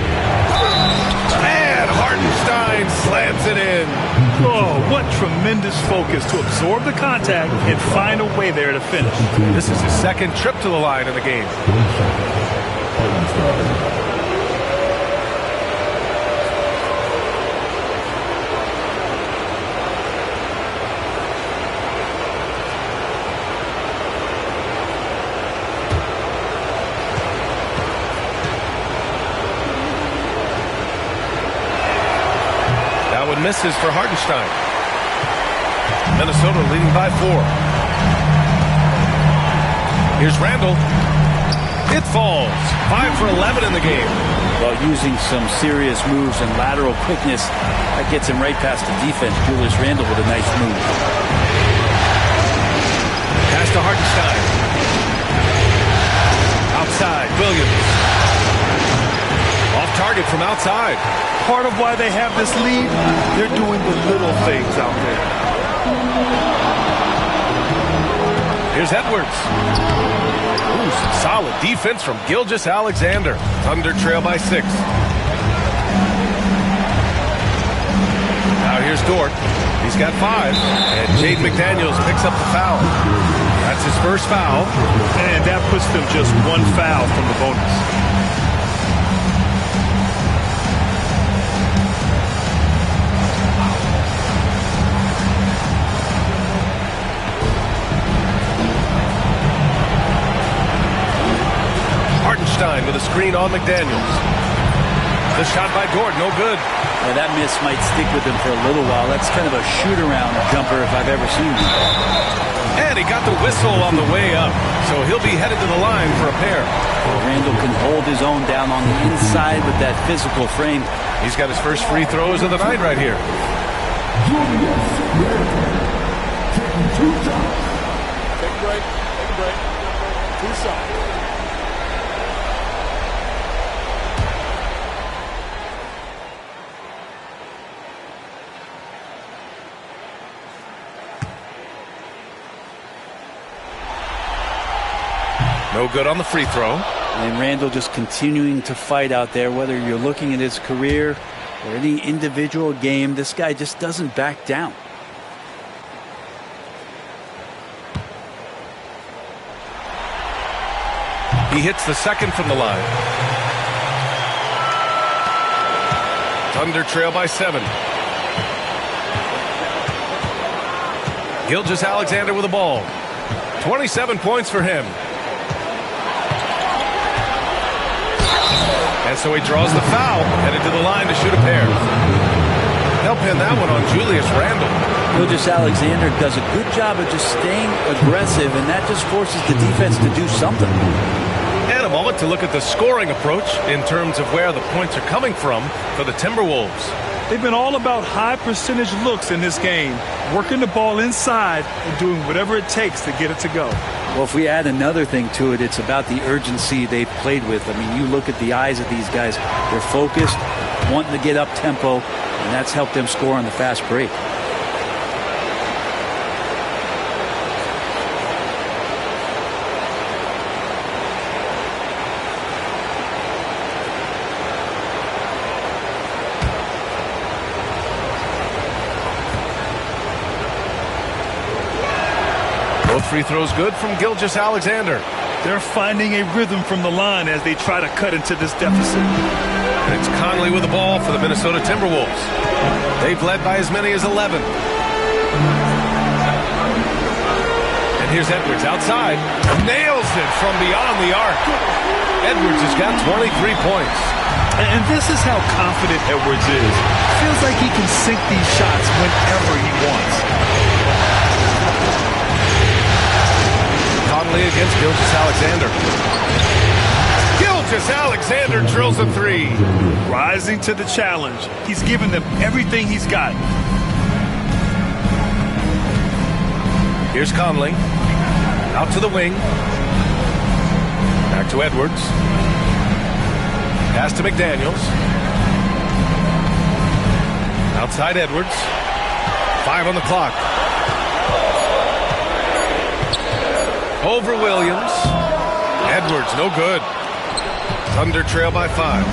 And Hartenstein slams it in. Oh, what tremendous focus to absorb the contact and find a way there to finish. This is his second trip to the line in the game. Misses for Hartenstein. Minnesota leading by 4. Here's Randall. It falls. 5 for 11 in the game. Well, using some serious moves and lateral quickness, that gets him right past the defense. Julius Randle with a nice move. Pass to Hartenstein. Outside, Williams. Off target from outside. Part of why they have this lead, they're doing the little things out there. Here's Edwards. Ooh, some solid defense from Gilgeous-Alexander. Thunder trail by 6. Now here's Dort. He's got 5. And Jaden McDaniels picks up the foul. That's his first foul. And that puts them just 1 foul from the bonus. With a screen on McDaniels. The shot by Dort, no good. Yeah, that miss might stick with him for a little while. That's kind of a shoot-around jumper if I've ever seen one. And he got the whistle on the way up, so he'll be headed to the line for a pair. Well, Randall can hold his own down on the inside with that physical frame. He's got his first free throws of the night right here. Take a break. Take a break. 2 shots. No good on the free throw. And Randall just continuing to fight out there, whether you're looking at his career or any individual game, this guy just doesn't back down. He hits the second from the line. Thunder trail by 7. Gilgeous-Alexander with the ball. 27 points for him. And so he draws the foul, headed to the line to shoot a pair. They'll pin that one on Julius Randle. Gilgeous-Alexander does a good job of just staying aggressive, and that just forces the defense to do something. And a moment to look at the scoring approach in terms of where the points are coming from for the Timberwolves. They've been all about high percentage looks in this game, working the ball inside and doing whatever it takes to get it to go. Well, if we add another thing to it, it's about the urgency they've played with. I mean, you look at the eyes of these guys. They're focused, wanting to get up tempo, and that's helped them score on the fast break. Both free throws good from Gilgeous-Alexander. They're finding a rhythm from the line as they try to cut into this deficit. And it's Conley with the ball for the Minnesota Timberwolves. They've led by as many as 11. And here's Edwards outside. Nails it from beyond the arc. Edwards has got 23 points. And this is how confident Edwards is. Feels like he can sink these shots whenever he wants. Conley against Gilgeous-Alexander. Gilgeous-Alexander drills a three. Rising to the challenge. He's given them everything he's got. Here's Conley. Out to the wing. Back to Edwards. Pass to McDaniels. Outside Edwards. 5 on the clock. Over Williams. Edwards, no good. Thunder trail by 5.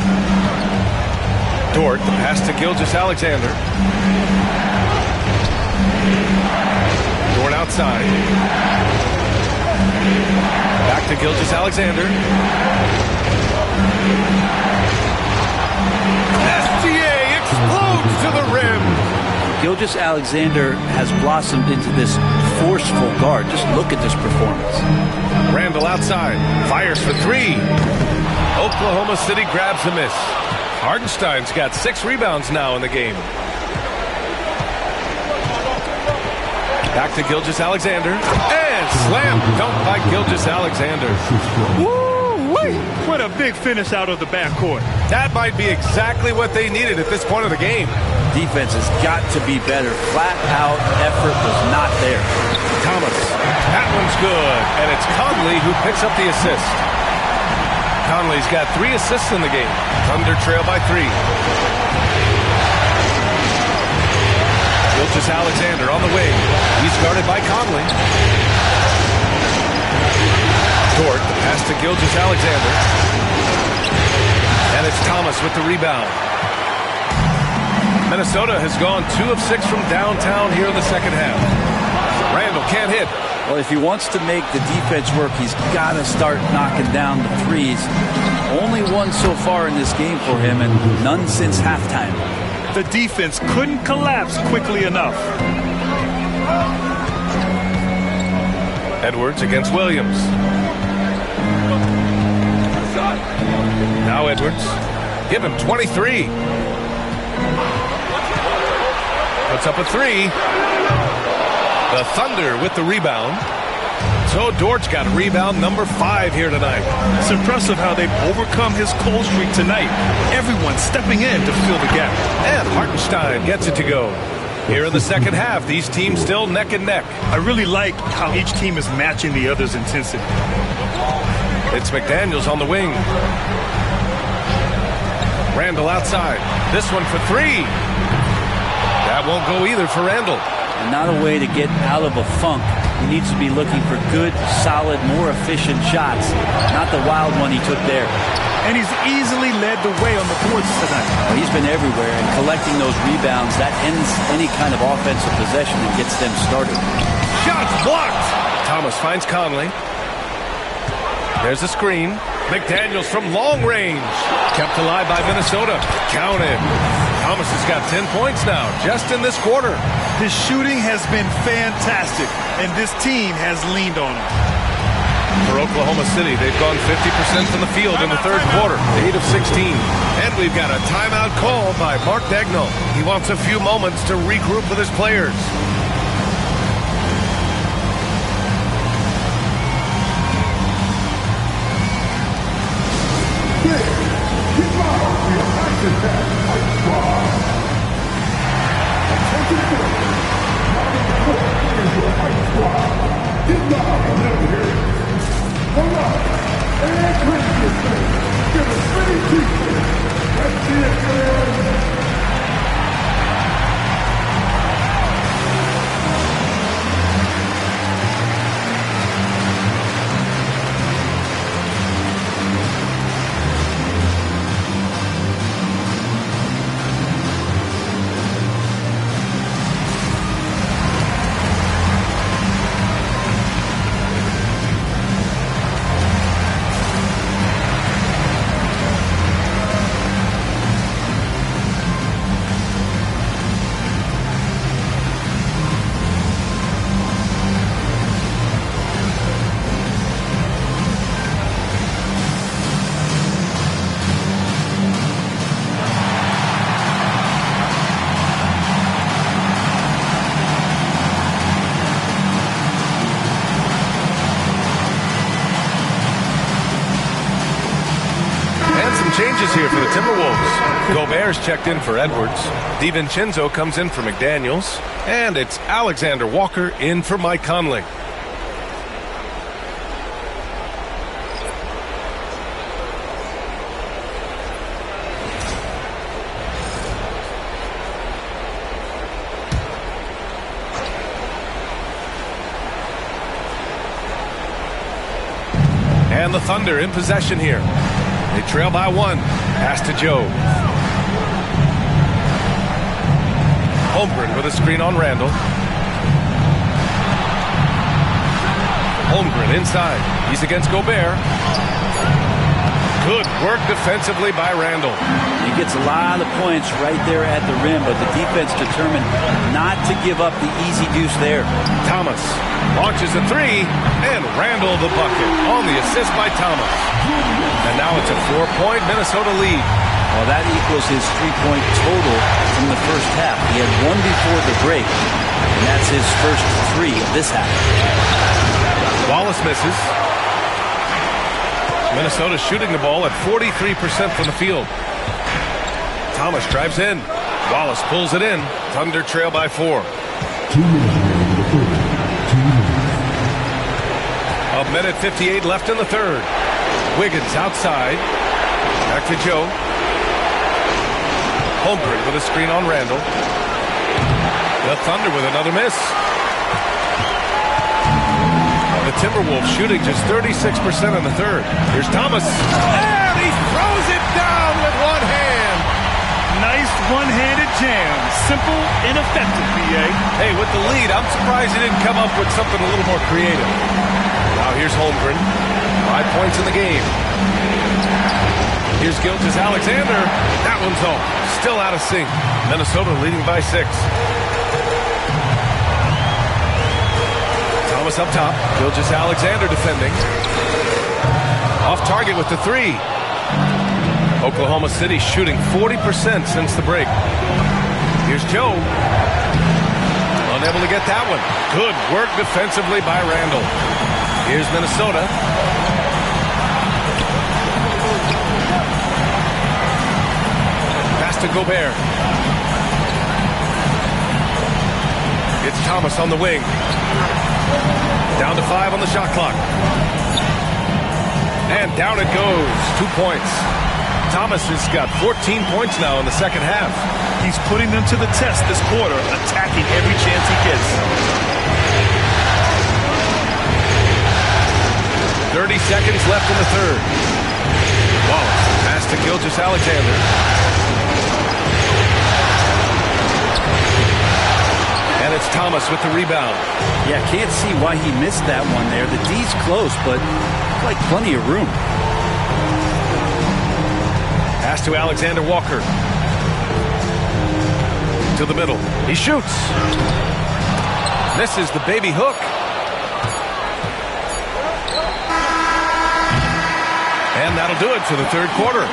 Dort, the pass to Gilgeous-Alexander. Dort outside. Back to Gilgeous-Alexander. SGA explodes to the rim. Gilgeous-Alexander has blossomed into this forceful guard. Just look at this performance. Randall outside. Fires for 3. Oklahoma City grabs a miss. Hardenstein's got 6 rebounds now in the game. Back to Gilgeous-Alexander. And slam dunk by Gilgeous-Alexander. Woo-wee! What a big finish out of the backcourt. That might be exactly what they needed at this point of the game. Defense has got to be better. Flat out effort was not there. Thomas. That one's good. And it's Conley who picks up the assist. Conley's got 3 assists in the game. Thunder trail by 3. Gilgeous-Alexander on the wing. He's guarded by Conley. Dort, the pass to Gilgeous-Alexander. And it's Thomas with the rebound. Minnesota has gone 2 of 6 from downtown here in the second half. Randall can't hit. Well, if he wants to make the defense work, he's got to start knocking down the threes. Only one so far in this game for him, and none since halftime. The defense couldn't collapse quickly enough. Edwards against Williams. Now Edwards. Give him 23. Puts up a 3. The Thunder with the rebound. So Dort's got rebound number 5 here tonight. It's impressive how they've overcome his cold streak tonight. Everyone stepping in to fill the gap. And Hartenstein gets it to go. Here in the second half, these teams still neck and neck. I really like how each team is matching the other's intensity. It's McDaniels on the wing. Randall outside. This one for 3. That won't go either for Randall. And not a way to get out of a funk. He needs to be looking for good, solid, more efficient shots. Not the wild one he took there. And he's easily led the way on the boards tonight. Well, he's been everywhere, and collecting those rebounds, that ends any kind of offensive possession and gets them started. Shots blocked. Thomas finds Conley. There's a screen. McDaniels from long range. Kept alive by Minnesota. Counted. Thomas has got 10 points now, just in this quarter. His shooting has been fantastic, and this team has leaned on him. For Oklahoma City, they've gone 50% from the field in the third quarter, 8 of 16. And we've got a timeout call by Mark Daigneault. He wants a few moments to regroup with his players. changes here for the Timberwolves. Gobert's checked in for Edwards. DiVincenzo comes in for McDaniels. And it's Alexander Walker in for Mike Conley. And the Thunder in possession here. They trail by 1. Pass to Joe. Holmgren with a screen on Randall. Holmgren inside. He's against Gobert. Good work defensively by Randall. He gets a lot of points right there at the rim, but the defense determined not to give up the easy deuce there. Thomas launches a 3, and Randall the bucket on the assist by Thomas. And now it's a 4-point Minnesota lead. Well, that equals his 3-point total from the first half. He had 1 before the break, and that's his first 3 of this half. Wallace misses. Minnesota shooting the ball at 43% from the field. Thomas drives in. Wallace pulls it in. Thunder trail by 4. A minute 58 left in the third. Wiggins outside. Back to Joe. Holmgren with a screen on Randall. The Thunder with another miss. The Timberwolves shooting just 36% in the third. Here's Thomas. And he throws it down with one hand. Nice one-handed jam. Simple and effective, B.A. Hey, with the lead, I'm surprised he didn't come up with something a little more creative. Now here's Holmgren. 5 points in the game. Here's Gilgeous-Alexander. That one's home. Still out of sync. Minnesota leading by 6. Thomas up top. Gilgeous-Alexander defending. Off target with the 3. Oklahoma City shooting 40% since the break. Here's Joe. Unable to get that one. Good work defensively by Randall. Here's Minnesota. Pass to Gobert. It's Thomas on the wing. Down to 5 on the shot clock. And down it goes. 2 points. Thomas has got 14 points now in the second half. He's putting them to the test this quarter, attacking every chance he gets. 30 seconds left in the third. Wallace pass to Gilgeous-Alexander. And it's Thomas with the rebound. Yeah, can't see why he missed that one there. The D's close, but like plenty of room. Pass to Alexander Walker. To the middle. He shoots. Misses the baby hook. And that'll do it for the third quarter.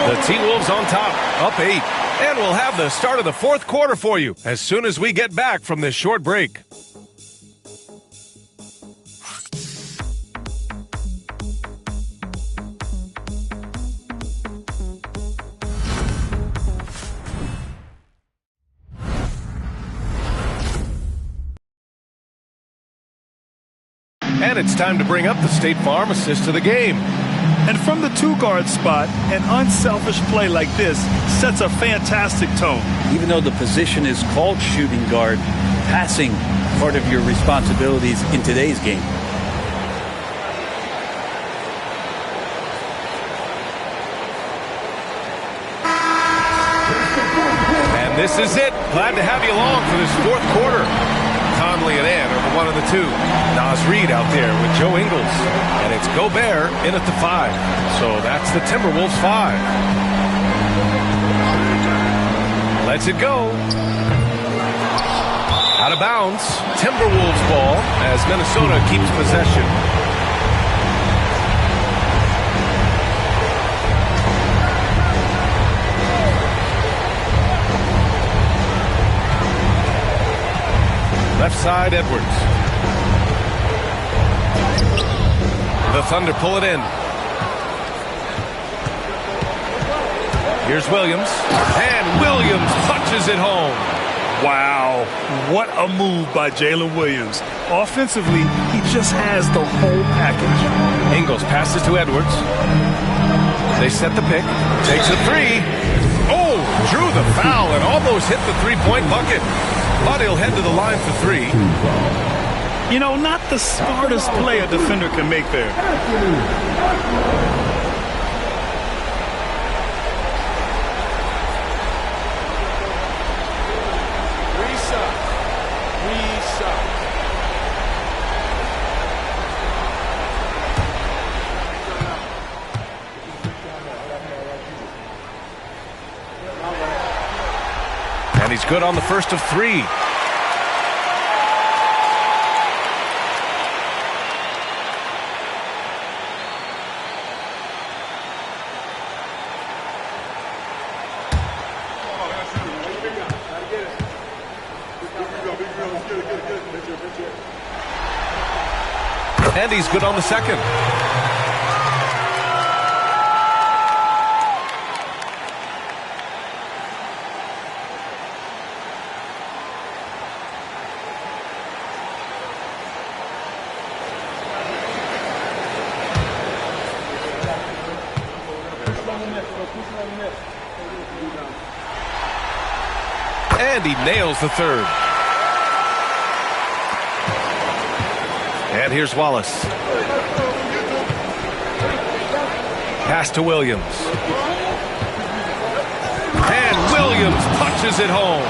The T-Wolves on top, up 8. And we'll have the start of the fourth quarter for you as soon as we get back from this short break. And it's time to bring up the State Farm assist of the game. And from the 2-guard spot, an unselfish play like this sets a fantastic tone. Even though the position is called shooting guard, passing part of your responsibilities in today's game. And this is it. Glad to have you along for this fourth quarter. Conley and Ann are the 1 of the 2. Naz Reid out there with Joe Ingles. And it's Gobert in at the 5. So that's the Timberwolves 5. Lets it go. Out of bounds. Timberwolves ball as Minnesota keeps possession. Left side, Edwards. The Thunder pull it in. Here's Williams. And Williams punches it home. Wow, what a move by Jalen Williams. Offensively, he just has the whole package. Ingles passes to Edwards. They set the pick. Takes a three. Oh, drew the foul and almost hit the three-point bucket. But he'll head to the line for three. You know, not the smartest play a defender can make there. And he's good on the first of three. And he's good on the second. And he nails the third. And here's Wallace. Pass to Williams. And Williams punches it home.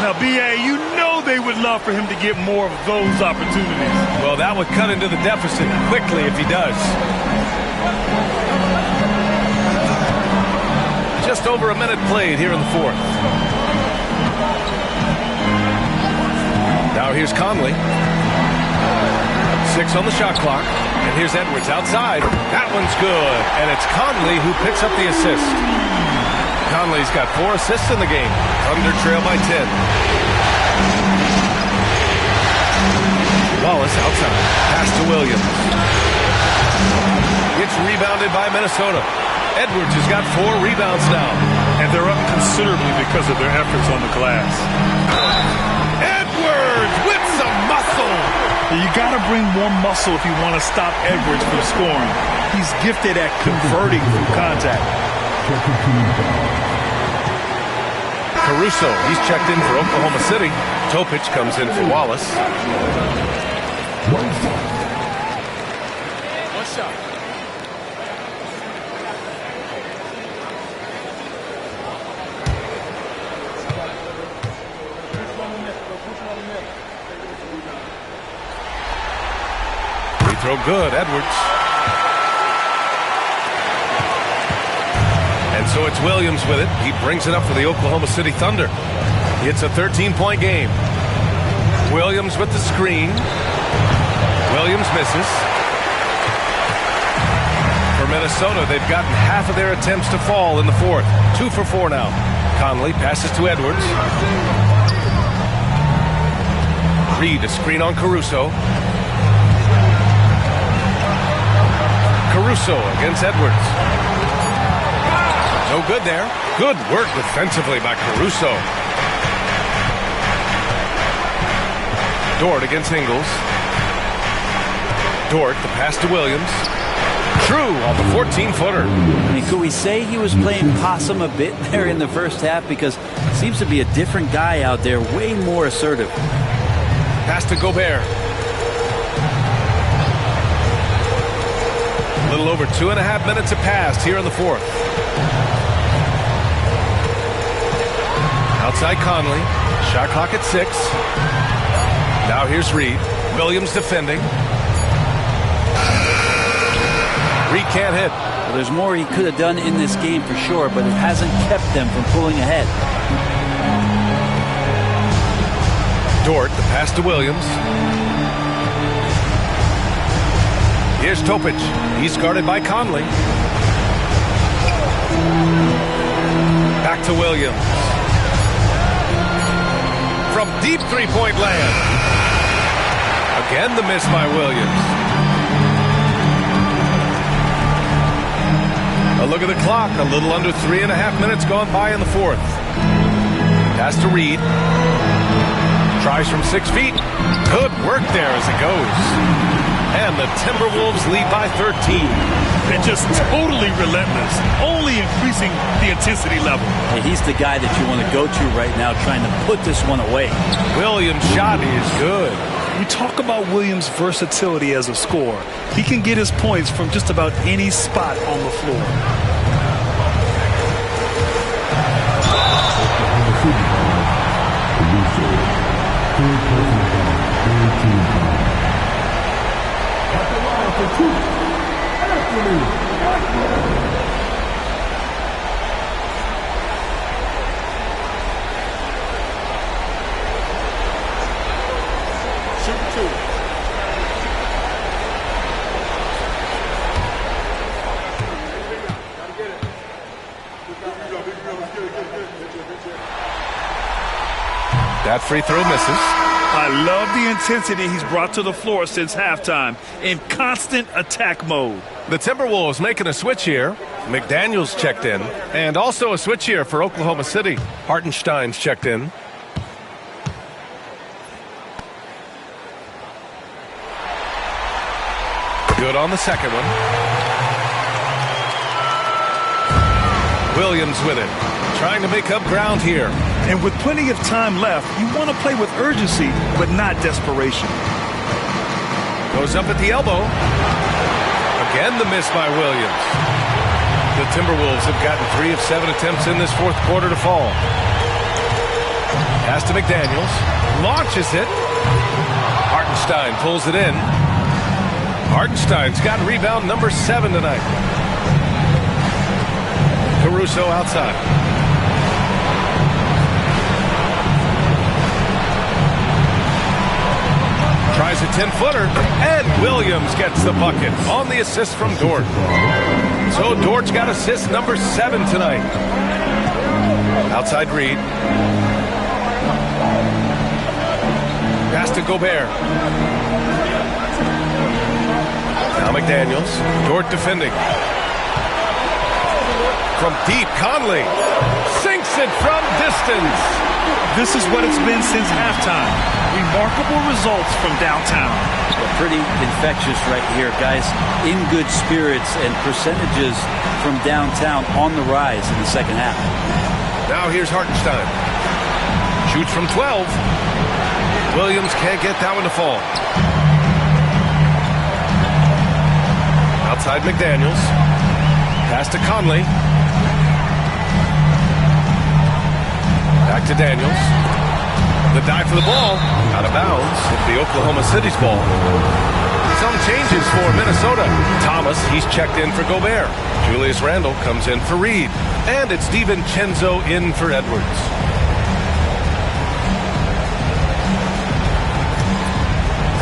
Now, B.A., you know they would love for him to get more of those opportunities. Well, that would cut into the deficit quickly if he does. Just over a minute played here in the fourth. Now here's Conley. 6 on the shot clock. And here's Edwards outside. That one's good. And it's Conley who picks up the assist. Conley's got 4 assists in the game. Thunder trail by 10. Wallace outside. Pass to Williams. It's rebounded by Minnesota. Edwards has got 4 rebounds now. And they're up considerably because of their efforts on the glass. Edwards with some muscle. You got to bring more muscle if you want to stop Edwards from scoring. He's gifted at converting from contact. Caruso, he's checked in for Oklahoma City. Topic comes in for Wallace. One shot. Throw good, Edwards. And so it's Williams with it. He brings it up for the Oklahoma City Thunder. It's a 13-point game. Williams with the screen. Williams misses. For Minnesota, they've gotten half of their attempts to fall in the fourth. 2 for 4 now. Conley passes to Edwards. Reed, a screen on Caruso. Caruso against Edwards. No good there. Good work defensively by Caruso. Dort against Ingles. Dort, the pass to Williams. True on the 14-footer. I mean, could we say he was playing possum a bit there in the first half? Because it seems to be a different guy out there, way more assertive. Pass to Gobert. A little over 2.5 minutes have passed here in the fourth. Outside Conley. Shot clock at 6. Now here's Reed. Williams defending. Reed can't hit. Well, there's more he could have done in this game for sure, but it hasn't kept them from pulling ahead. Dort, the pass to Williams. Here's Topic. He's guarded by Conley. Back to Williams. From deep three-point land. Again, the miss by Williams. A look at the clock. A little under 3.5 minutes gone by in the fourth. Pass to Reed. Tries from 6 feet. Good work there as it goes. And the Timberwolves lead by 13. And just totally relentless, only increasing the intensity level. Yeah, he's the guy that you want to go to right now, trying to put this one away. Williams' shot is good. We talk about Williams' versatility as a scorer. He can get his points from just about any spot on the floor. That free throw misses. I love the intensity he's brought to the floor since halftime, in constant attack mode. The Timberwolves making a switch here. McDaniels checked in. And also a switch here for Oklahoma City. Hartenstein's checked in. Good on the second one. Williams with it. Trying to make up ground here. And with plenty of time left, you want to play with urgency, but not desperation. Goes up at the elbow. Again, the miss by Williams. The Timberwolves have gotten 3 of 7 attempts in this fourth quarter to fall. Pass to McDaniels. Launches it. Hartenstein pulls it in. Hartenstein's got rebound number 7 tonight. Caruso outside. Tries a 10-footer, and Williams gets the bucket on the assist from Dort. So Dort's got assist number 7 tonight. Outside Reed. Pass to Gobert. Now McDaniels. Dort defending. From deep, Conley sinks it from distance. This is what it's been since halftime. Remarkable results from downtown. Well, pretty infectious right here, guys. In good spirits and percentages from downtown on the rise in the second half. Now here's Hartenstein. Shoots from 12. Williams can't get that one to fall. Outside McDaniels. Pass to Conley. Back to Daniels. The dive for the ball. Out of bounds. It's the Oklahoma City's ball. Some changes for Minnesota. Thomas, he's checked in for Gobert. Julius Randle comes in for Reed. And it's DiVincenzo in for Edwards.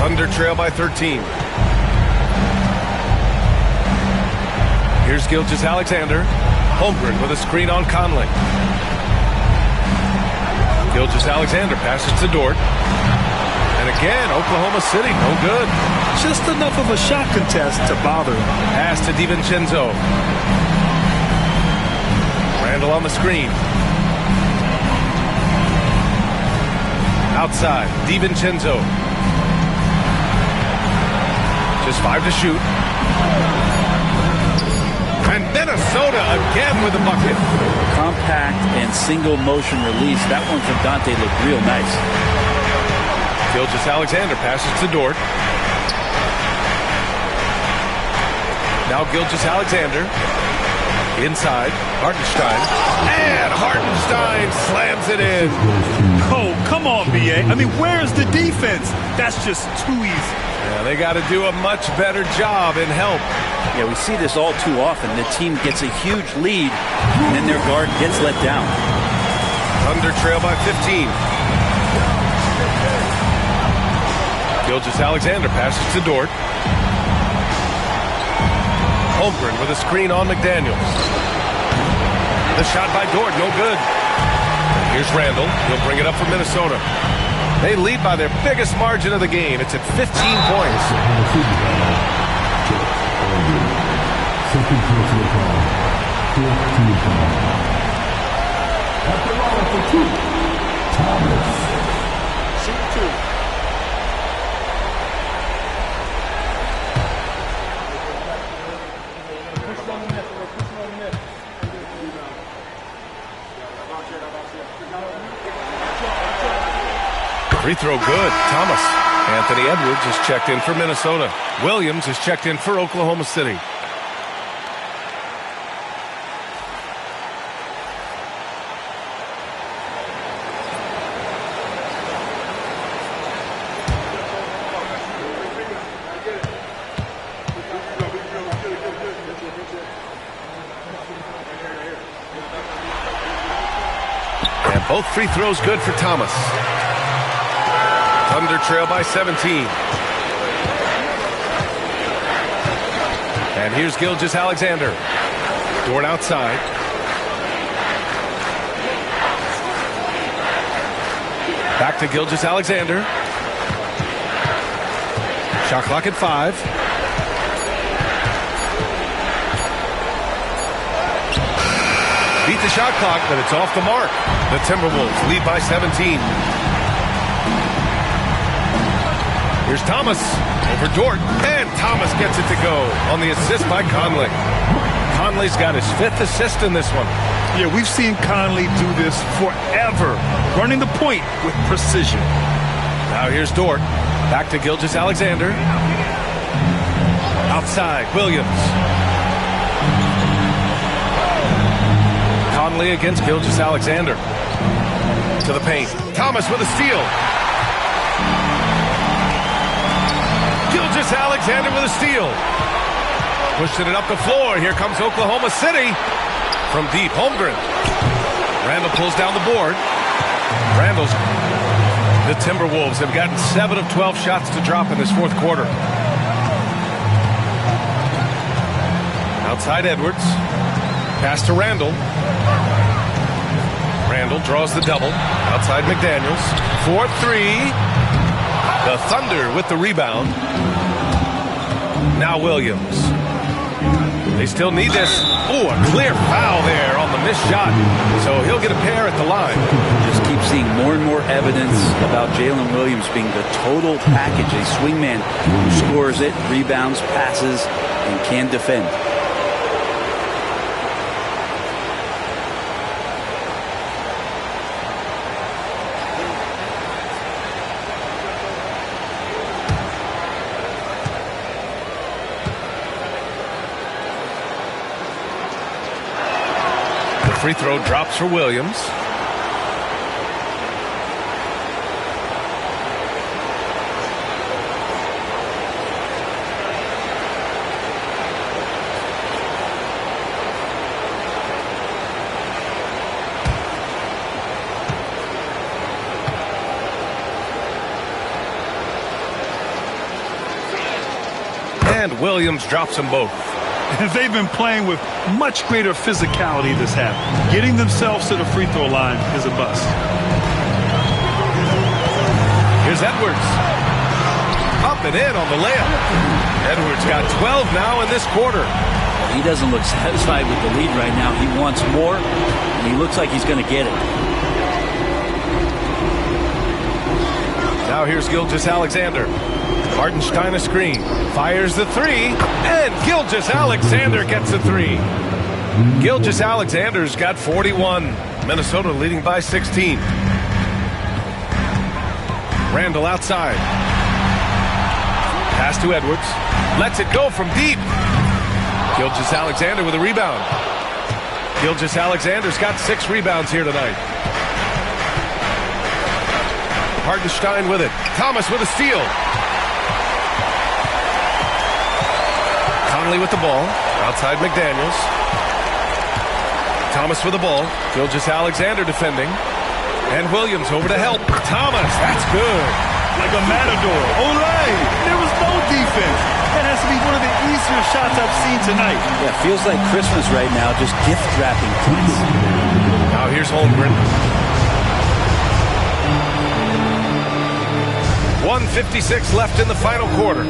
Thunder trail by 13. Here's Gilgeous-Alexander. Holmgren with a screen on Conley. Gilgeous-Alexander passes to Dort. And again, Oklahoma City, no good. Just enough of a shot contest to bother him. Pass to DiVincenzo. Randle on the screen. Outside, DiVincenzo. Just 5 to shoot. And Minnesota again with the bucket. Compact and single motion release. That one from Dante looked real nice. Gilgeous-Alexander passes to Dort. Now Gilgeous-Alexander. Inside. Hartenstein. And Hartenstein slams it in. Oh, come on, B.A. I mean, where's the defense? That's just too easy. Yeah, they got to do a much better job in help. Yeah, we see this all too often. The team gets a huge lead, and then their guard gets let down. Thunder trail by 15. Gilgeous-Alexander passes to Dort. Holmgren with a screen on McDaniels. The shot by Dort, no good. Here's Randle. He'll bring it up for Minnesota. They lead by their biggest margin of the game. It's at 15 points. At the line for two, Thomas. Shoot two. Free throw good. Thomas. Anthony Edwards is checked in for Minnesota. Williams is checked in for Oklahoma City. And both free throws good for Thomas. Thunder trail by 17. And here's Gilgeous-Alexander. Dort outside. Back to Gilgeous-Alexander. Shot clock at 5. Beat the shot clock, but it's off the mark. The Timberwolves lead by 17. Here's Thomas over Dort, and Thomas gets it to go on the assist by Conley. Conley's got his 5th assist in this one. Yeah, we've seen Conley do this forever, running the point with precision. Now here's Dort, back to Gilgeous-Alexander. Outside, Williams. Conley against Gilgeous-Alexander. To the paint. Thomas with a steal. Gilgeous-Alexander with a steal. Pushing it up the floor. Here comes Oklahoma City from deep. Holmgren. Randall pulls down the board. Randall's. The Timberwolves have gotten 7 of 12 shots to drop in this fourth quarter. Outside Edwards. Pass to Randall. Randall draws the double. Outside McDaniels. 4-3. The Thunder with the rebound. Now Williams. They still need this. Oh, a clear foul there on the missed shot. So he'll get a pair at the line. Just keep seeing more and more evidence about Jalen Williams being the total package. A swingman who scores it, rebounds, passes, and can defend. Free throw drops for Williams. And Williams drops them both. And they've been playing with much greater physicality this half. Getting themselves to the free throw line is a bust. Here's Edwards. Up and in on the layup. Edwards got 12 now in this quarter. He doesn't look satisfied with the lead right now. He wants more, and he looks like he's going to get it. Now here's Gilgeous-Alexander. Hartenstein a screen. Fires the 3. And Gilgeous-Alexander gets the 3. Gilgeous-Alexander's got 41. Minnesota leading by 16. Randall outside. Pass to Edwards. Lets it go from deep. Gilgeous-Alexander with a rebound. Gilgeous-Alexander's got 6 rebounds here tonight. Hartenstein with it. Thomas with a steal. Conley with the ball. Outside McDaniels. Thomas with the ball. Gilgeous-Alexander defending. And Williams over to help. Thomas, that's good. Like a matador. Olay! There was no defense. That has to be one of the easier shots I've seen tonight. Yeah, feels like Christmas right now, just gift wrapping points. Now here's Holmgren. 1:56 left in the final quarter.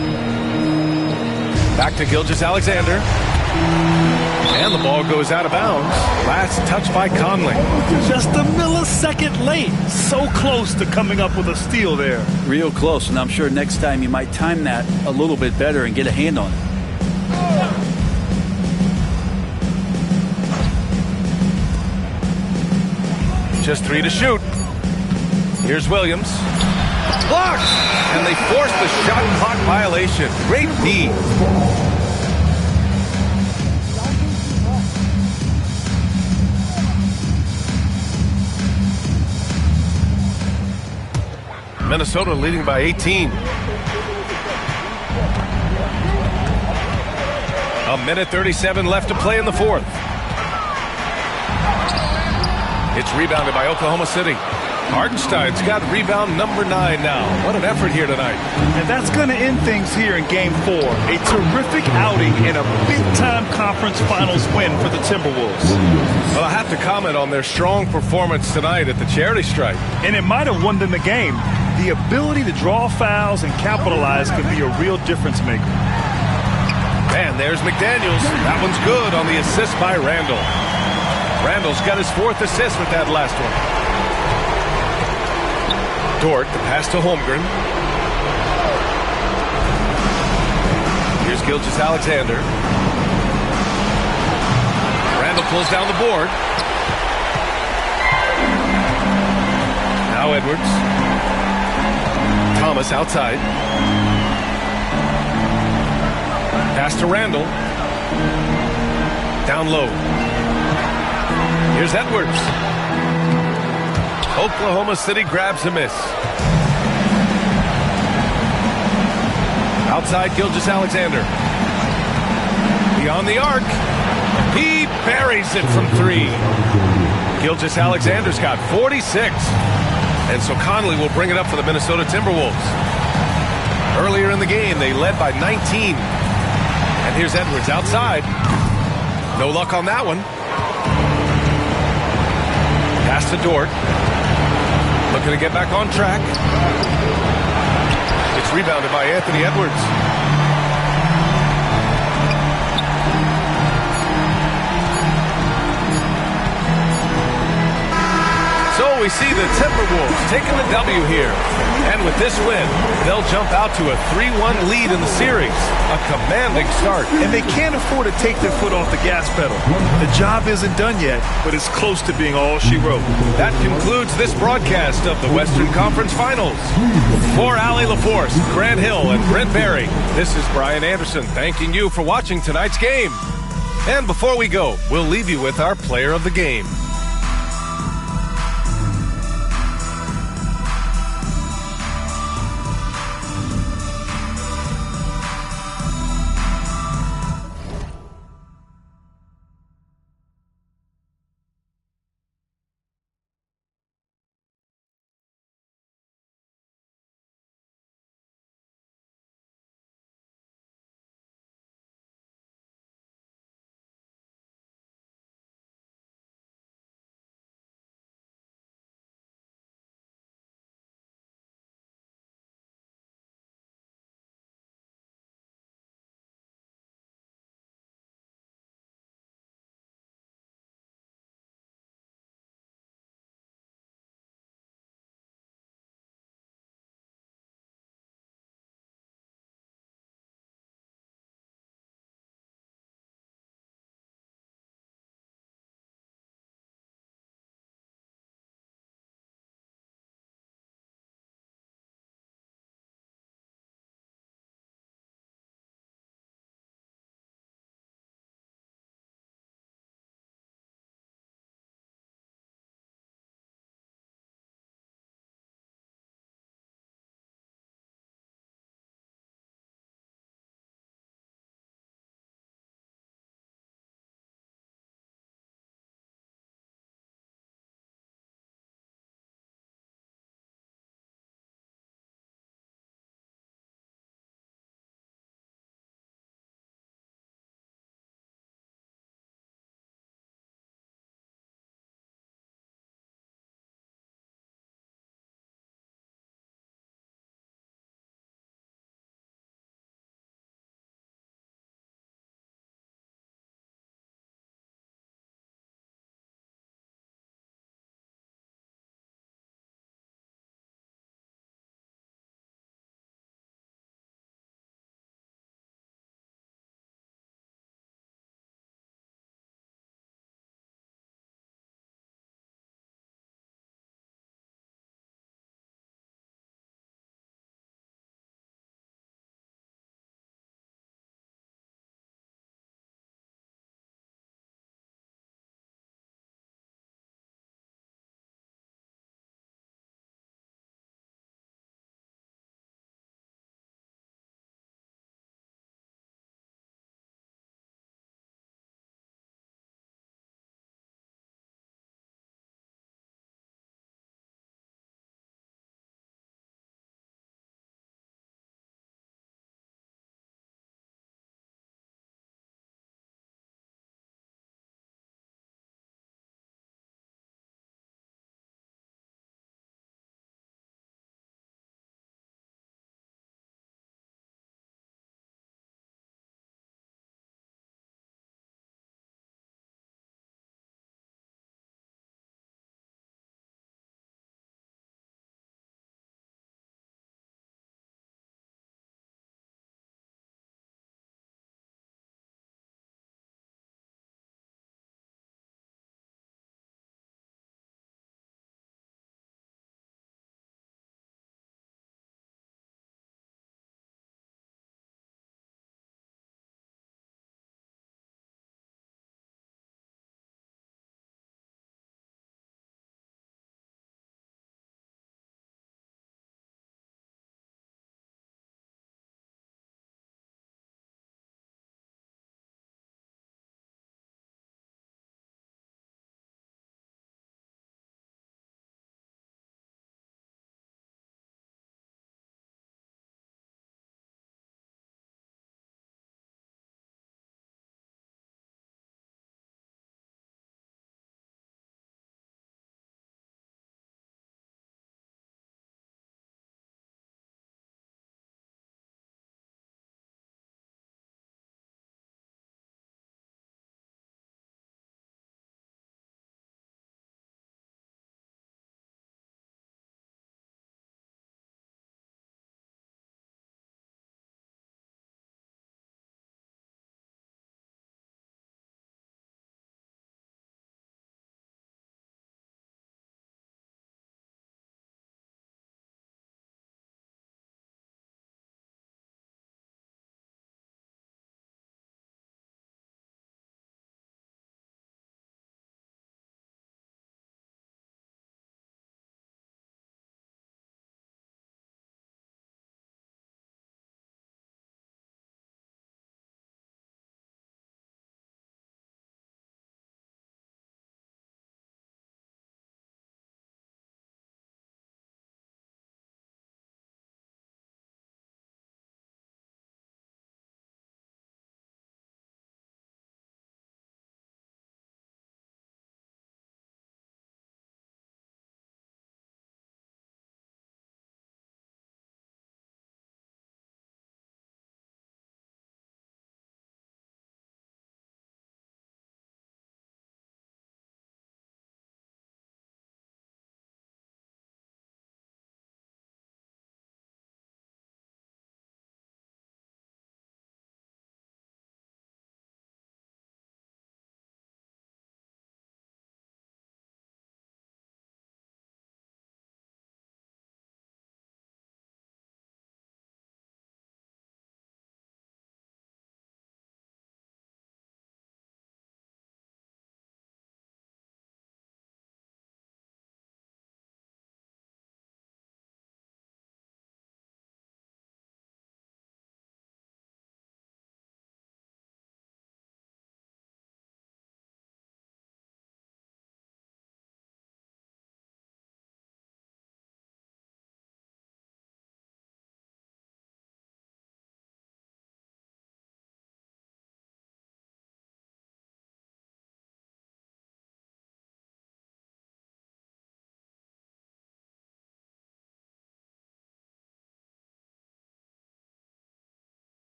Back to Gilgeous-Alexander. And the ball goes out of bounds. Last touch by Conley. Just a millisecond late. So close to coming up with a steal there. Real close, and I'm sure next time you might time that a little bit better and get a hand on it. Just 3 to shoot. Here's Williams. Blocked! And they force the shot clock violation. Great D. Minnesota leading by 18. A minute 37 left to play in the fourth. It's rebounded by Oklahoma City. Hartenstein's got rebound number 9 now. What an effort here tonight. And that's going to end things here in Game 4. A terrific outing and a big-time conference finals win for the Timberwolves. Well, I have to comment on their strong performance tonight at the charity stripe. And it might have won them the game. The ability to draw fouls and capitalize can be a real difference maker. And there's McDaniels. That one's good on the assist by Randall. Randall's got his 4th assist with that last one. Dort, the pass to Holmgren. Here's Gilgeous-Alexander. Randall pulls down the board. Now Edwards. Thomas outside. Pass to Randall. Down low. Here's Edwards. Oklahoma City grabs a miss. Outside Gilgeous-Alexander. Beyond the arc. He buries it from 3. Gilgeous-Alexander's got 46. And so Conley will bring it up for the Minnesota Timberwolves. Earlier in the game, they led by 19. And here's Edwards outside. No luck on that one. Pass to Dort. Looking to get back on track. It's rebounded by Anthony Edwards. So we see the Timberwolves taking the W here. And with this win, they'll jump out to a 3-1 lead in the series. A commanding start. And they can't afford to take their foot off the gas pedal. The job isn't done yet, but it's close to being all she wrote. That concludes this broadcast of the Western Conference Finals. For Allie LaForce, Grant Hill, and Brent Barry, this is Brian Anderson thanking you for watching tonight's game. And before we go, we'll leave you with our player of the game.